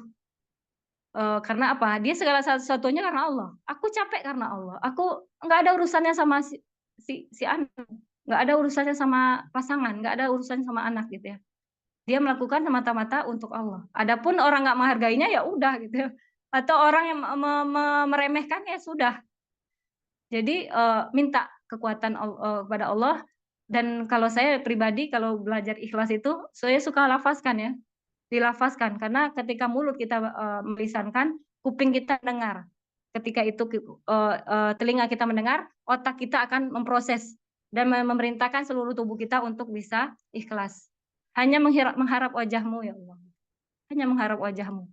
B: Karena apa? Dia segala sesuatunya karena Allah. Aku capek karena Allah. Aku nggak ada urusannya sama si anak, nggak ada urusannya sama pasangan, nggak ada urusannya sama anak gitu ya. Dia melakukan semata-mata untuk Allah. Adapun orang nggak menghargainya ya udah gitu ya. Atau orang yang meremehkan ya sudah. Jadi minta kekuatan kepada Allah. Dan kalau saya pribadi kalau belajar ikhlas itu saya suka lafazkan ya, dilafazkan karena ketika mulut kita melisankan, kuping kita dengar. Ketika itu telinga kita mendengar, otak kita akan memproses dan memerintahkan seluruh tubuh kita untuk bisa ikhlas. Hanya mengharap wajahmu ya Allah. Hanya mengharap wajahmu.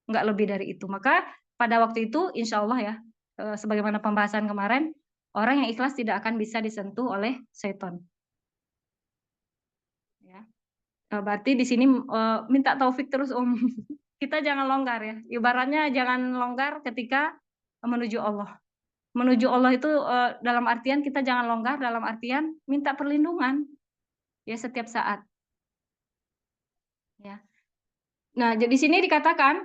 B: Enggak lebih dari itu. Maka pada waktu itu insya Allah ya, sebagaimana pembahasan kemarin, orang yang ikhlas tidak akan bisa disentuh oleh setan. Ya. Berarti di sini minta taufik terus Kita jangan longgar ya. Ibaratnya jangan longgar ketika menuju Allah. Menuju Allah itu dalam artian kita jangan longgar, dalam artian minta perlindungan ya setiap saat. Ya. Nah, jadi di sini dikatakan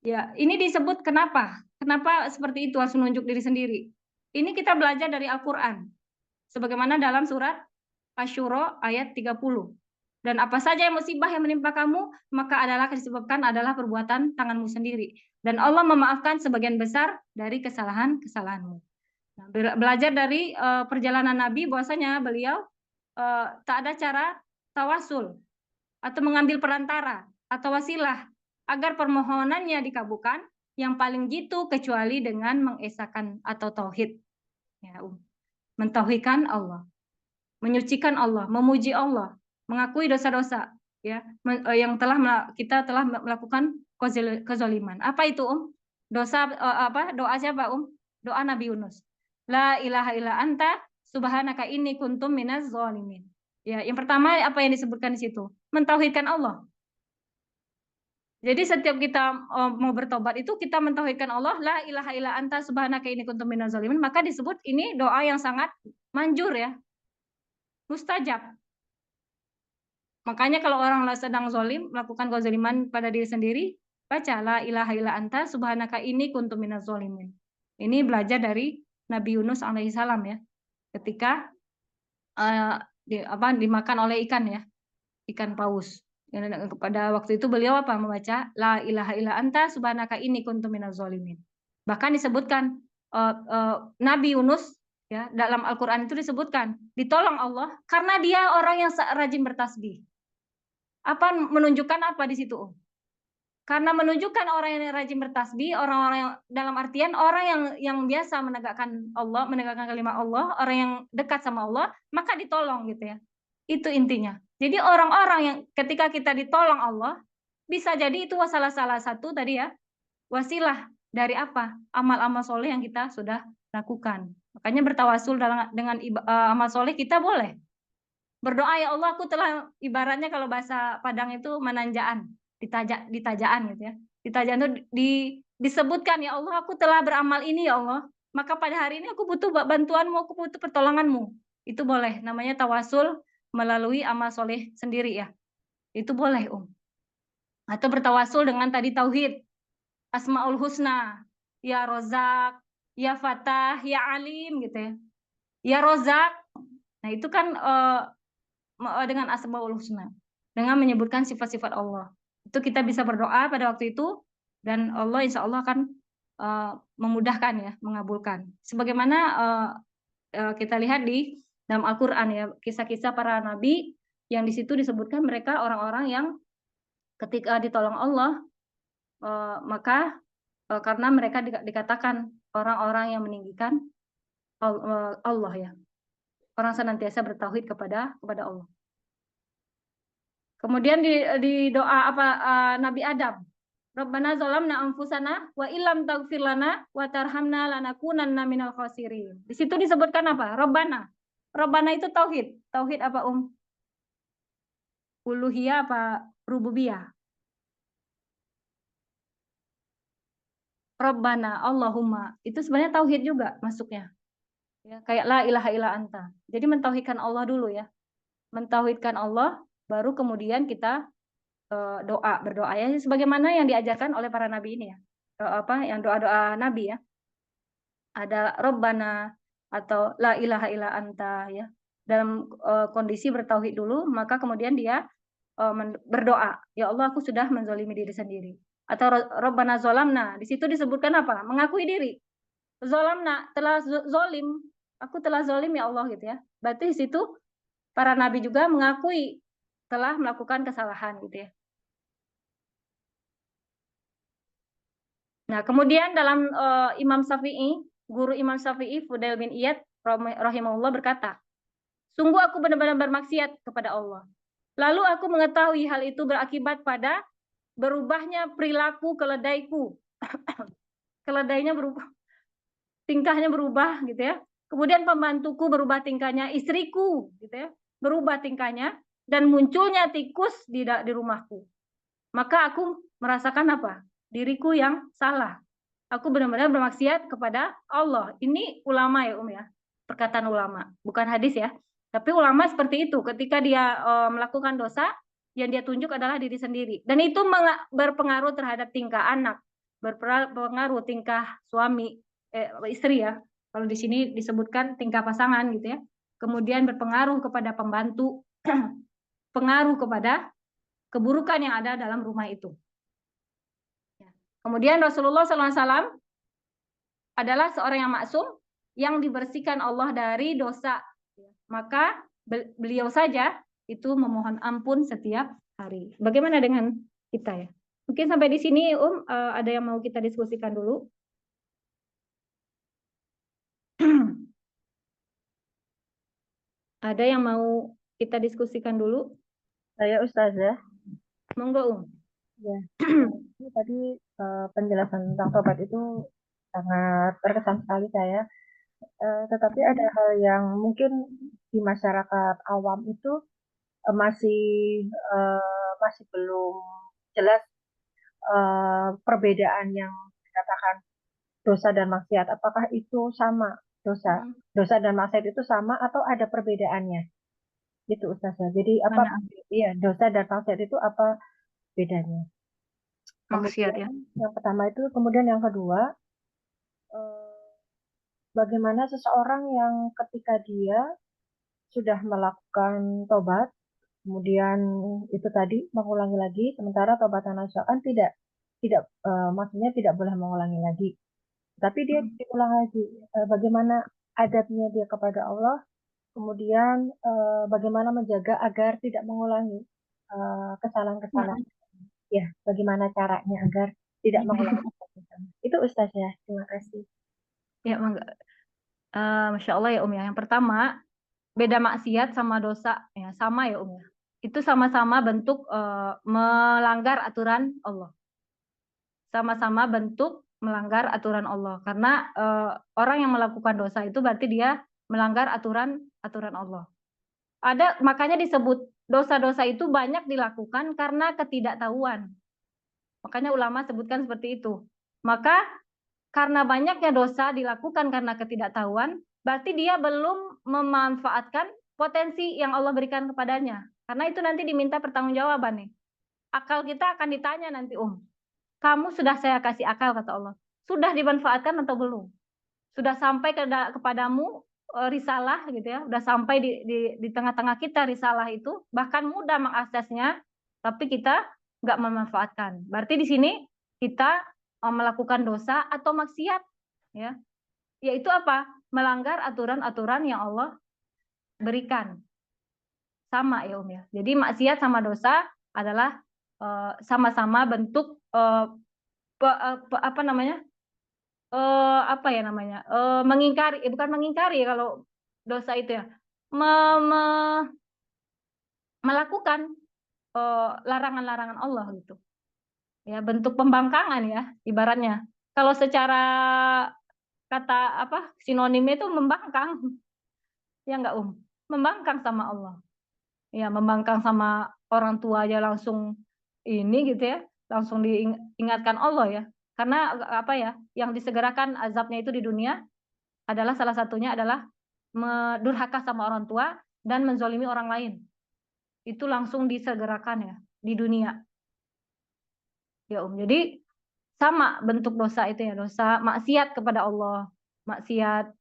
B: ya, ini disebut kenapa? Kenapa seperti itu harus menunjuk diri sendiri? Ini kita belajar dari Al-Qur'an. Sebagaimana dalam surat Asy-Syura ayat 30. Dan apa saja yang musibah yang menimpa kamu, maka adalah disebabkan adalah perbuatan tanganmu sendiri. Dan Allah memaafkan sebagian besar dari kesalahan-kesalahanmu. Nah, belajar dari perjalanan Nabi, bahwasanya beliau tak ada cara tawasul atau mengambil perantara atau wasilah agar permohonannya dikabulkan yang paling jitu kecuali dengan mengesahkan atau tauhid. Ya, mentauhidkan Allah, menyucikan Allah, memuji Allah, mengakui dosa-dosa ya yang kita telah melakukan kezaliman. Apa itu Dosa doa siapa Doa Nabi Yunus. La ilaha illa anta subhanaka inni kuntum minaz zalimin. Ya, yang pertama apa yang disebutkan di situ? Mentauhidkan Allah. Jadi setiap kita mau bertobat itu kita mentauhidkan Allah, la ilaha illa anta subhanaka inni kuntum minaz zalimin, maka disebut ini doa yang sangat manjur ya. Mustajab. Makanya kalau orang sedang zalim, melakukan kezaliman pada diri sendiri, baca la ilaha illa anta subhanaka inni kuntum minaz zalimin. Ini belajar dari Nabi Yunus alaihissalam ya. Ketika dimakan oleh ikan ya, ikan paus. Pada waktu itu beliau membaca la ilaha illa anta subhanaka inni kuntum minaz zalimin. Bahkan disebutkan Nabi Yunus ya dalam Al-Qur'an itu disebutkan ditolong Allah karena dia orang yang rajin bertasbih. Menunjukkan apa di situ? Karena menunjukkan orang yang rajin bertasbih, orang-orang yang dalam artian orang yang biasa menegakkan Allah, menegakkan kalimat Allah, orang yang dekat sama Allah, maka ditolong gitu ya. Itu intinya. Jadi orang-orang yang ketika kita ditolong Allah, bisa jadi itu salah satu tadi ya, wasilah dari apa? Amal-amal soleh yang kita sudah lakukan. Makanya bertawasul dengan amal soleh kita boleh. Berdoa ya Allah, aku telah ibaratnya kalau bahasa Padang itu menanjaan, ditajaan gitu ya. Ditajaan itu disebutkan ya Allah, aku telah beramal ini ya Allah. Maka pada hari ini aku butuh bantuanmu, aku butuh pertolonganmu. Itu boleh, namanya tawasul melalui amal soleh sendiri ya. Itu boleh Atau bertawasul dengan tadi tauhid. Asmaul Husna, ya Rozak, ya Fatah, ya Alim gitu ya. Ya Rozak. Nah, itu kan dengan Asmaul Husna, dengan menyebutkan sifat-sifat Allah. Itu kita bisa berdoa pada waktu itu dan Allah insya Allah akan memudahkan ya, mengabulkan. Sebagaimana kita lihat di dalam Al-Qur'an ya, kisah-kisah para nabi yang di situ disebutkan mereka orang-orang yang ketika ditolong Allah maka karena mereka dikatakan orang-orang yang meninggikan Allah ya. Orang senantiasa bertauhid kepada Allah. Kemudian di doa Nabi Adam, Rabbana zalamna anfusana wa illam taghfir lana wa tarhamna lanakunanna minal khasirin. Di situ disebutkan apa? Rabbana. Rabbana itu tauhid. Tauhid apa Uluhiyah apa rububiyah? Rabbana Allahumma. Itu sebenarnya tauhid juga masuknya. Ya, kayak la ilaha illa anta. Jadi mentauhidkan Allah dulu ya. Mentauhidkan Allah, baru kemudian kita berdoa ya, sebagaimana yang diajarkan oleh para nabi ini ya. Yang doa-doa nabi ya. Ada Rabbana atau la ilaha illa anta ya. Dalam kondisi bertauhid dulu, maka kemudian dia berdoa, ya Allah aku sudah menzalimi diri sendiri. Atau Rabbana zolamna, di situ disebutkan apa? Mengakui diri. Zolamna, telah zolim, aku telah zolim ya Allah gitu ya. Berarti di situ para nabi juga mengakui telah melakukan kesalahan gitu ya. Nah, kemudian dalam Imam Syafi'i, guru Imam Syafi'i Fudail bin Iyad rahimahullah berkata, sungguh aku benar-benar bermaksiat kepada Allah. Lalu aku mengetahui hal itu berakibat pada berubahnya perilaku keledaiku. Keledainya berubah, tingkahnya berubah gitu ya. Kemudian pembantuku berubah tingkahnya, istriku gitu ya, berubah tingkahnya, dan munculnya tikus di rumahku. Maka aku merasakan apa? Diriku yang salah. Aku benar-benar bermaksiat kepada Allah. Ini ulama ya ya, perkataan ulama, bukan hadis ya. Tapi ulama seperti itu, ketika dia melakukan dosa, yang dia tunjuk adalah diri sendiri. Dan itu berpengaruh terhadap tingkah anak, berpengaruh tingkah suami, istri ya. Kalau di sini disebutkan tingkah pasangan gitu ya. Kemudian berpengaruh kepada pembantu, pengaruh kepada keburukan yang ada dalam rumah itu. Kemudian Rasulullah SAW adalah seorang yang maksum, yang dibersihkan Allah dari dosa. Maka beliau saja itu memohon ampun setiap hari. Bagaimana dengan kita ya? Mungkin sampai di sini ada yang mau kita diskusikan dulu. Ada yang mau kita diskusikan dulu?
A: Saya Ustazah.
B: Monggo
A: Ya. Ini tadi penjelasan tentang tobat itu sangat terkesan sekali saya. Tetapi ada hal yang mungkin di masyarakat awam itu masih belum jelas perbedaan yang dikatakan dosa dan maksiat. Apakah itu sama dosa? Dosa dan maksiat itu sama atau ada perbedaannya? Itu Ustazah. Jadi apa? Iya, dosa dan maksiat itu apa bedanya?
B: Maksiat ya.
A: Yang pertama itu, kemudian yang kedua, bagaimana seseorang yang ketika dia sudah melakukan tobat, kemudian itu tadi mengulangi lagi, sementara tobatan nasuha kan tidak maksudnya tidak boleh mengulangi lagi, tapi dia diulang lagi. Bagaimana adabnya dia kepada Allah, kemudian bagaimana menjaga agar tidak mengulangi kesalahan-kesalahan. Ya, bagaimana caranya agar tidak mengulangi kesalahan. Itu Ustaz ya, terima kasih.
B: Ya, Masya Allah ya ya. Yang pertama, beda maksiat sama dosa ya, sama ya ya. Itu sama-sama bentuk melanggar aturan Allah. Sama-sama bentuk melanggar aturan Allah. Karena orang yang melakukan dosa itu berarti dia melanggar aturan Allah. Makanya disebut dosa-dosa itu banyak dilakukan karena ketidaktahuan. Makanya ulama sebutkan seperti itu. Maka karena banyaknya dosa dilakukan karena ketidaktahuan, berarti dia belum memanfaatkan potensi yang Allah berikan kepadanya. Karena itu nanti diminta pertanggungjawaban nih. Akal kita akan ditanya nanti, kamu sudah saya kasih akal, kata Allah. Sudah dimanfaatkan atau belum? Sudah sampai kepadamu risalah gitu ya, sudah sampai di tengah-tengah kita risalah itu, bahkan mudah mengaksesnya, tapi kita nggak memanfaatkan. Berarti di sini kita melakukan dosa atau maksiat, ya, yaitu apa? Melanggar aturan-aturan yang Allah berikan. Sama ya ya. Jadi maksiat sama dosa adalah sama-sama bentuk mengingkari, bukan mengingkari kalau dosa itu ya, melakukan larangan-larangan Allah gitu. Ya, bentuk pembangkangan ya ibaratnya. Kalau secara kata sinonimnya itu membangkang. Ya enggak membangkang sama Allah. Ya, membangkang sama orang tua aja langsung ini gitu ya, langsung diingatkan Allah ya. Karena yang disegerakan azabnya itu di dunia adalah salah satunya adalah durhaka sama orang tua dan menzolimi orang lain. Itu langsung disegerakan ya di dunia. Ya jadi sama bentuk dosa itu ya, dosa maksiat kepada Allah, maksiat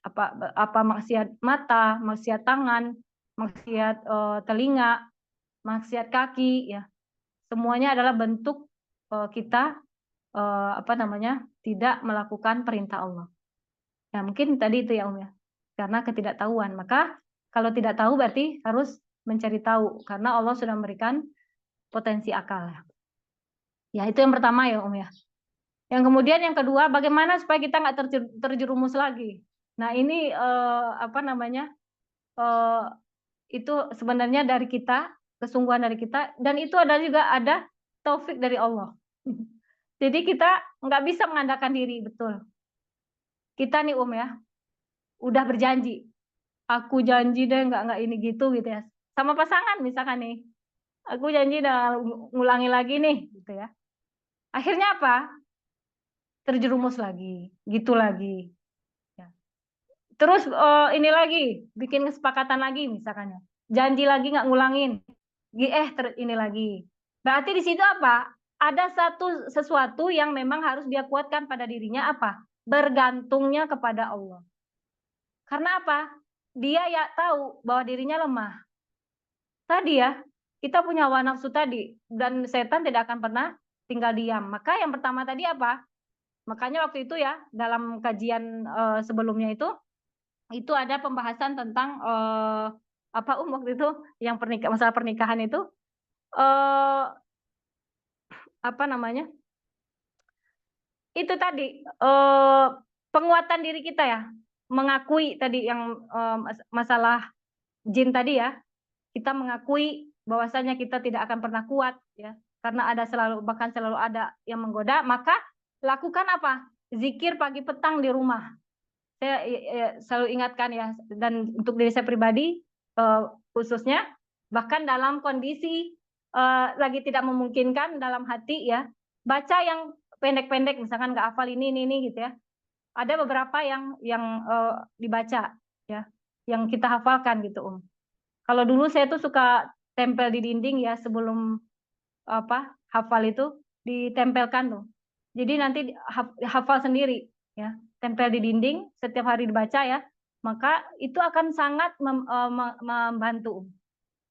B: apa maksiat mata, maksiat tangan, maksiat telinga, maksiat kaki ya. Semuanya adalah bentuk kita tidak melakukan perintah Allah. Ya mungkin tadi itu ya ya. Karena ketidaktahuan. Maka kalau tidak tahu berarti harus mencari tahu karena Allah sudah memberikan potensi akal ya. Ya itu yang pertama ya ya. Yang kemudian yang kedua, bagaimana supaya kita nggak terjerumus lagi. Nah ini itu sebenarnya dari kita, kesungguhan dari kita, dan itu ada taufik dari Allah. Jadi kita nggak bisa mengandalkan diri, betul. Kita nih ya, udah berjanji, aku janji deh nggak ini gitu ya. Sama pasangan misalkan nih, aku janji udah ngulangi lagi nih, gitu ya. Akhirnya apa? Terjerumus lagi, gitu lagi. Ya. Terus ini lagi, bikin kesepakatan lagi misalkannya. Janji lagi nggak ngulangin. Ini lagi. Berarti di situ apa? Ada sesuatu yang memang harus dia kuatkan pada dirinya apa? Bergantungnya kepada Allah. Karena apa? Dia ya tahu bahwa dirinya lemah. Tadi ya, kita punya hawa nafsu tadi dan setan tidak akan pernah tinggal diam. Maka yang pertama tadi apa? Makanya waktu itu ya dalam kajian sebelumnya itu ada pembahasan tentang waktu itu yang masalah pernikahan itu itu tadi penguatan diri kita ya, mengakui tadi yang masalah jin tadi ya, kita mengakui bahwasanya kita tidak akan pernah kuat ya, karena bahkan selalu ada yang menggoda. Maka lakukan apa? Zikir pagi petang di rumah. Saya selalu ingatkan ya, dan untuk diri saya pribadi khususnya, bahkan dalam kondisi lagi tidak memungkinkan dalam hati ya, baca yang pendek-pendek, misalkan nggak hafal ini gitu ya. Ada beberapa yang dibaca ya, yang kita hafalkan gitu Kalau dulu saya tuh suka tempel di dinding ya, sebelum hafal itu ditempelkan tuh. Jadi nanti hafal sendiri ya, tempel di dinding setiap hari dibaca ya. Maka itu akan sangat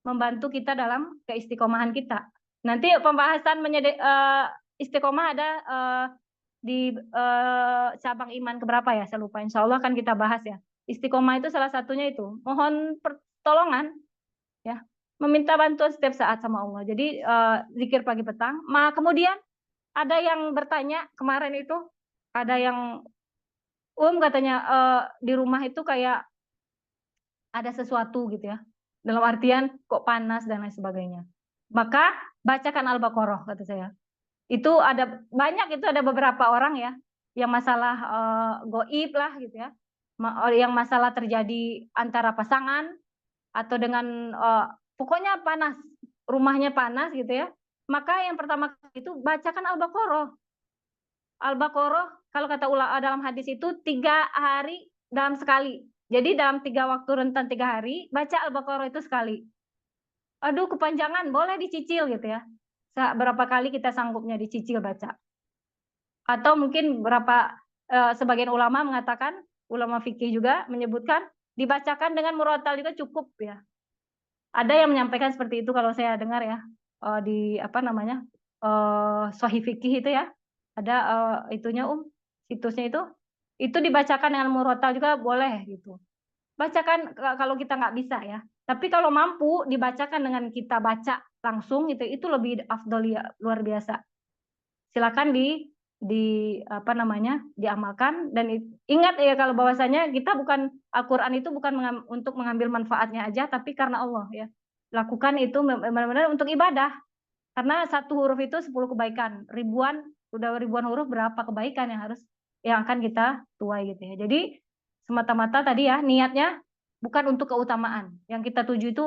B: membantu kita dalam keistiqomahan kita. Nanti pembahasan istiqomah ada di cabang iman keberapa ya, saya lupa. Insya Allah akan kita bahas ya. Istiqomah itu salah satunya itu mohon pertolongan ya, meminta bantuan setiap saat sama Allah. Jadi zikir pagi petang. Kemudian ada yang bertanya kemarin itu, ada yang katanya di rumah itu kayak ada sesuatu gitu ya, dalam artian kok panas dan lain sebagainya. Maka bacakan Al-Baqarah, kata saya. Itu ada banyak, itu ada beberapa orang ya yang masalah goib lah gitu ya, yang masalah terjadi antara pasangan atau dengan pokoknya panas, rumahnya panas gitu ya. Maka yang pertama itu bacakan Al-Baqarah. Al-Baqarah kalau kata ulama dalam hadis itu 3 hari dalam sekali. Jadi dalam 3 waktu rentan 3 hari baca Al-Baqarah itu sekali. Aduh kepanjangan, boleh dicicil gitu ya. Berapa kali kita sanggupnya dicicil baca. Atau mungkin sebagian ulama mengatakan, ulama fikih juga menyebutkan dibacakan dengan murattal juga cukup ya. Ada yang menyampaikan seperti itu kalau saya dengar ya, di Sahih Fikih itu ya. Ada itunya situsnya itu dibacakan dengan murattal juga boleh gitu. Bacakan kalau kita nggak bisa ya. Tapi kalau mampu dibacakan dengan kita baca langsung itu lebih afdol ya, luar biasa. Silakan diamalkan, dan ingat ya kalau bahwasanya kita Al-Qur'an itu bukan untuk mengambil manfaatnya aja, tapi karena Allah ya. Lakukan itu benar-benar untuk ibadah. Karena 1 huruf itu 10 kebaikan. Ribuan huruf, berapa kebaikan yang akan kita tuai gitu ya. Jadi semata-mata tadi ya, niatnya bukan untuk keutamaan. Yang kita tuju itu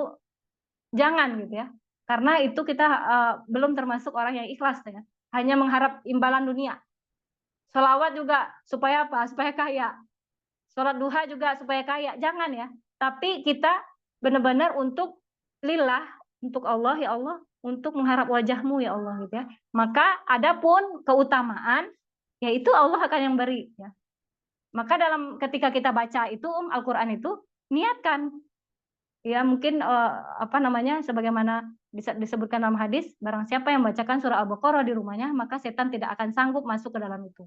B: jangan gitu ya. Karena itu kita belum termasuk orang yang ikhlas ya. Hanya mengharap imbalan dunia. Sholawat juga supaya apa? Supaya kaya. Sholat duha juga supaya kaya. Jangan ya. tapi kita benar-benar untuk lillah, untuk Allah, ya Allah, untuk mengharap wajahmu ya Allah gitu ya. Maka adapun keutamaan yaitu Allah akan yang beri ya. Maka ketika kita baca itu Al-Qur'an itu niatkan ya mungkin apa namanya sebagaimana bisa disebutkan dalam hadis, barang siapa yang membacakan surah Al-Baqarah di rumahnya maka setan tidak akan sanggup masuk ke dalam itu.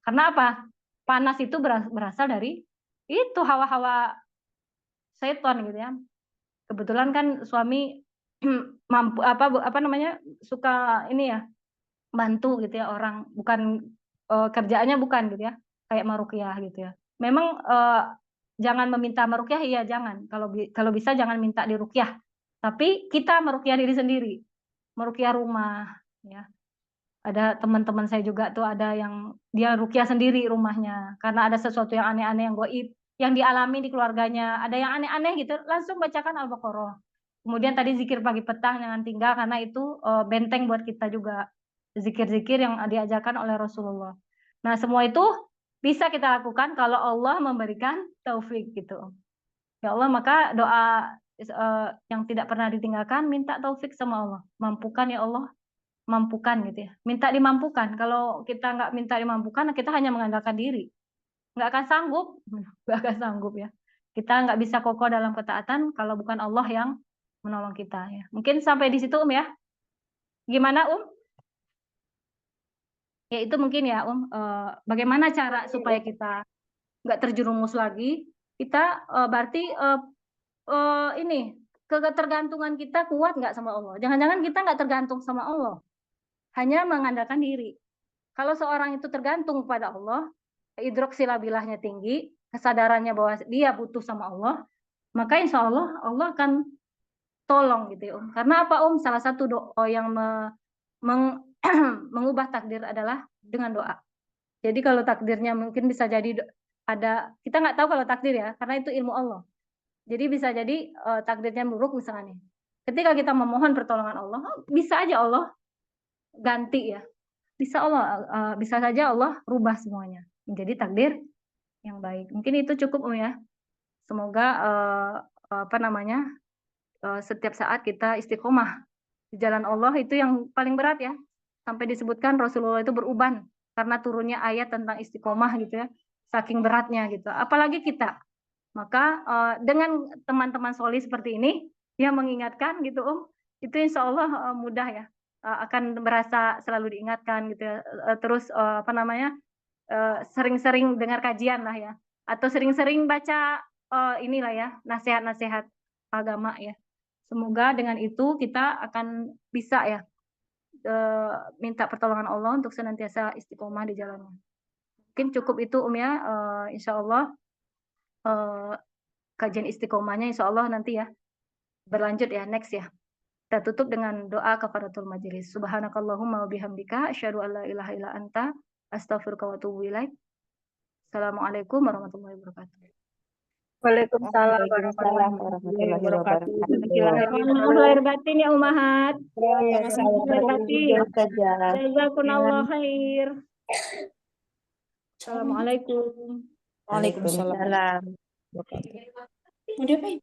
B: Karena apa? Panas itu berasal dari itu hawa-hawa setan gitu ya. Kebetulan kan suami mampu apa namanya suka ini ya bantu gitu ya orang, bukan kerjaannya bukan gitu ya kayak maruqyah gitu ya. Memang jangan meminta maruqyah, iya jangan, kalau bisa jangan minta diruqyah, tapi kita meruqyah diri sendiri, meruqyah rumah ya. Ada teman-teman saya juga tuh ada yang dia ruqyah sendiri rumahnya karena ada sesuatu yang aneh-aneh yang goib yang dialami di keluarganya, ada yang aneh-aneh gitu, langsung bacakan Al-Baqarah. Kemudian tadi zikir pagi petang jangan tinggal karena itu benteng buat kita juga, zikir-zikir yang diajarkan oleh Rasulullah. Nah, semua itu bisa kita lakukan kalau Allah memberikan taufik gitu. Ya Allah, maka doa yang tidak pernah ditinggalkan, minta taufik sama Allah. Mampukan ya Allah, mampukan gitu ya. Minta dimampukan. Kalau kita nggak minta dimampukan, kita hanya mengandalkan diri. Nggak akan sanggup, nggak akan sanggup ya. Kita nggak bisa kokoh dalam ketaatan kalau bukan Allah yang menolong kita ya. Mungkin sampai di situ ya. Gimana Ya itu mungkin ya bagaimana cara supaya kita nggak terjerumus lagi, kita berarti ini ketergantungan kita kuat nggak sama Allah. Jangan-jangan kita nggak tergantung sama Allah, hanya mengandalkan diri. Kalau seorang itu tergantung pada Allah, hidroksilabilahnya tinggi, kesadarannya bahwa dia butuh sama Allah, maka insya Allah Allah akan tolong gitu ya Karena apa Salah satu doa yang mengubah takdir adalah dengan doa. Jadi kalau takdirnya mungkin bisa jadi kita nggak tahu kalau takdir ya, karena itu ilmu Allah. Jadi bisa jadi takdirnya buruk misalnya. Ketika kita memohon pertolongan Allah, bisa aja Allah ganti ya. Bisa saja Allah rubah semuanya menjadi takdir yang baik. Mungkin itu cukup ya. Semoga apa namanya setiap saat kita istiqomah di jalan Allah, itu yang paling berat ya. Sampai disebutkan Rasulullah itu beruban karena turunnya ayat tentang istiqomah gitu ya, saking beratnya gitu. Apalagi kita. Maka dengan teman-teman soli seperti ini yang mengingatkan gitu itu insya Allah mudah ya, akan merasa selalu diingatkan gitu ya. Terus apa namanya sering-sering dengar kajian lah ya, atau sering-sering baca inilah ya nasihat-nasihat agama ya. Semoga dengan itu kita akan bisa ya minta pertolongan Allah untuk senantiasa istiqomah di jalannya. Mungkin cukup itu ya, insya Allah kajian istiqomahnya insya Allah nanti ya berlanjut ya, next ya. Kita tutup dengan doa kafaratul majelis. Subhanakallahumma wa bihamdika asyhadu an la ilaha illa anta astaghfiruka wa atubu ilaik. Assalamualaikum warahmatullahi wabarakatuh.
A: Waalaikumsalam
C: Waalaikumsalam
A: warahmatullahi
C: warahmatullahi
A: wabarakatuh.
C: wabarakatuh.
A: Silakan.
B: Mohon lahir batin ya Umahat.
A: Ya,
B: Lahir batin.
C: Ustazah.
B: Jazakumullah khair. Assalamualaikum.
C: Waalaikumsalam.
E: Mau diapain?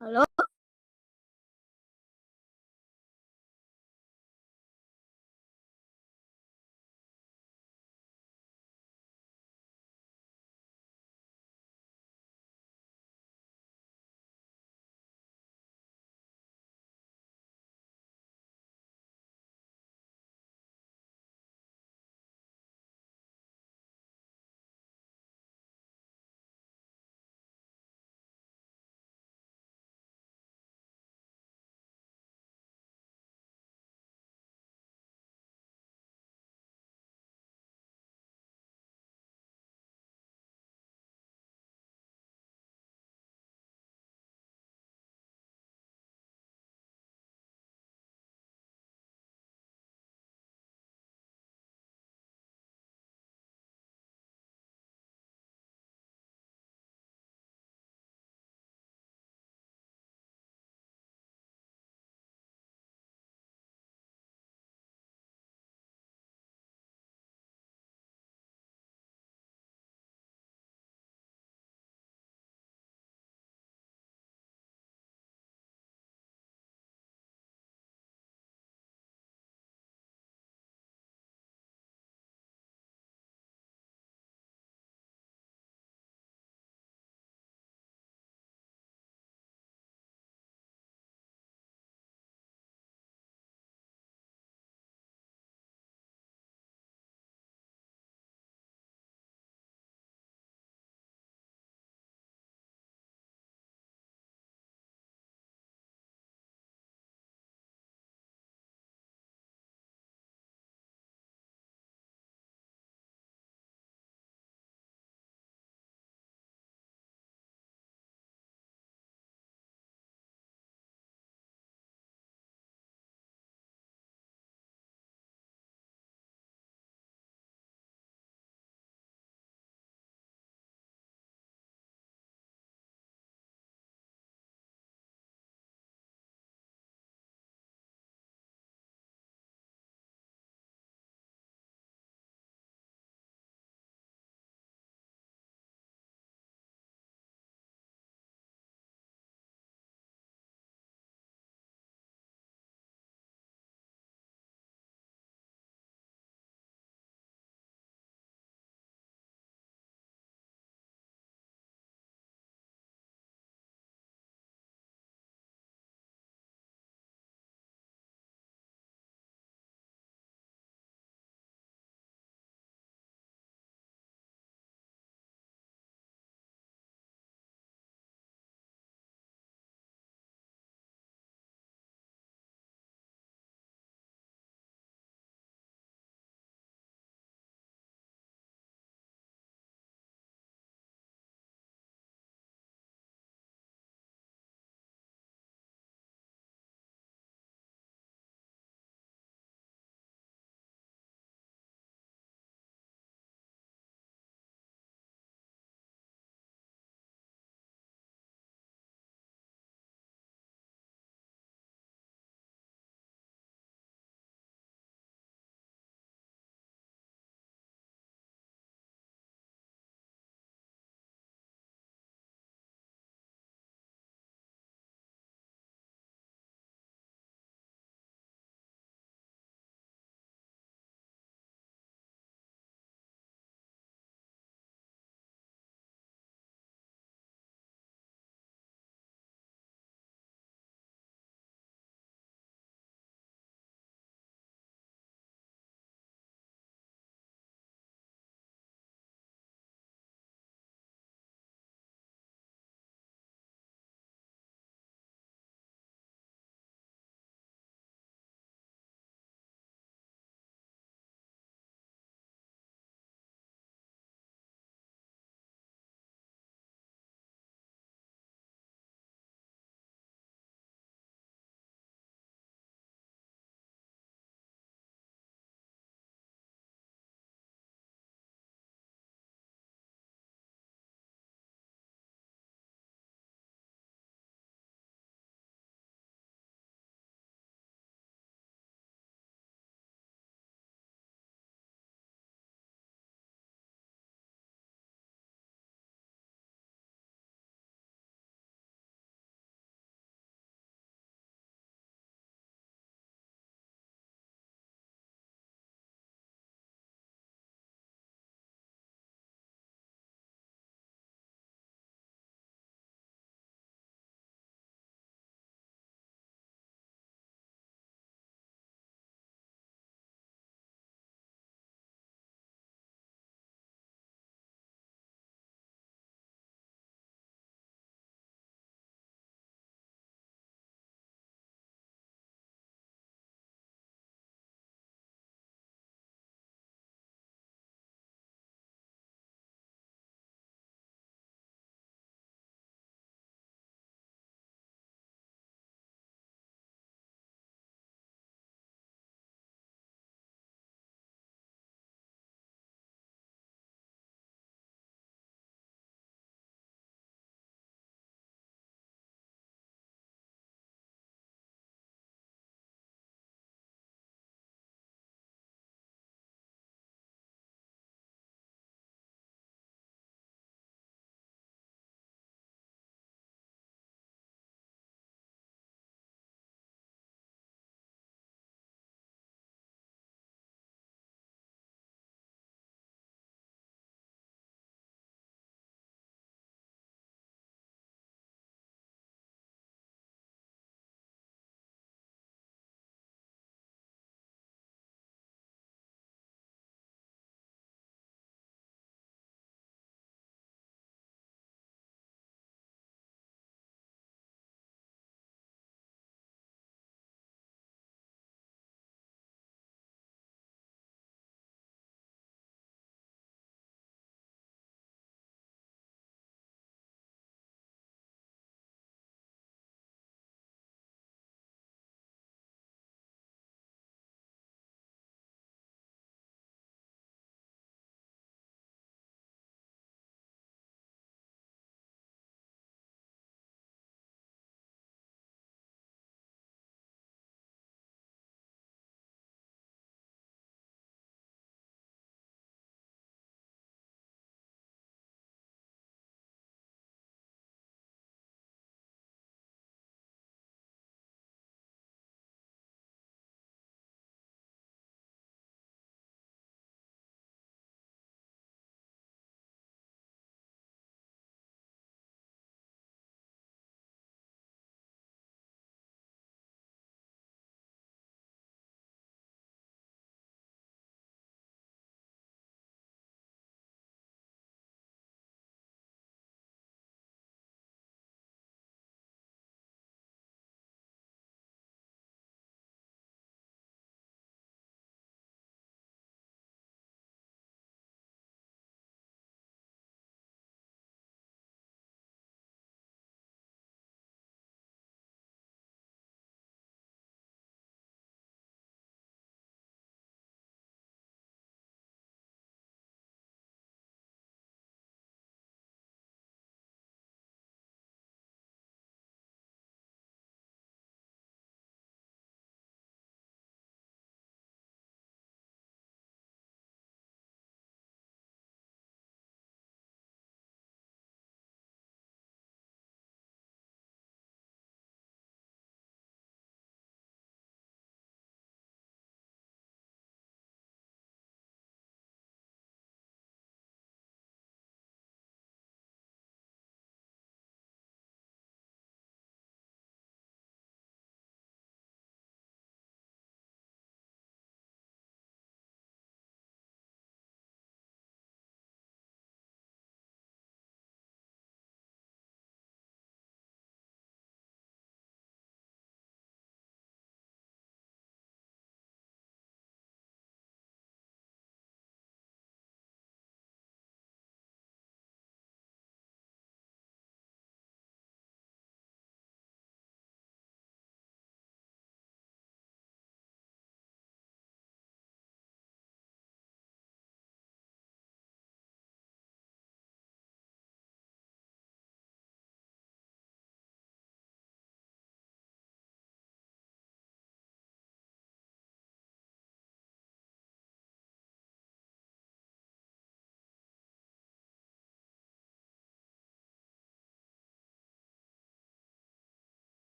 E: Halo?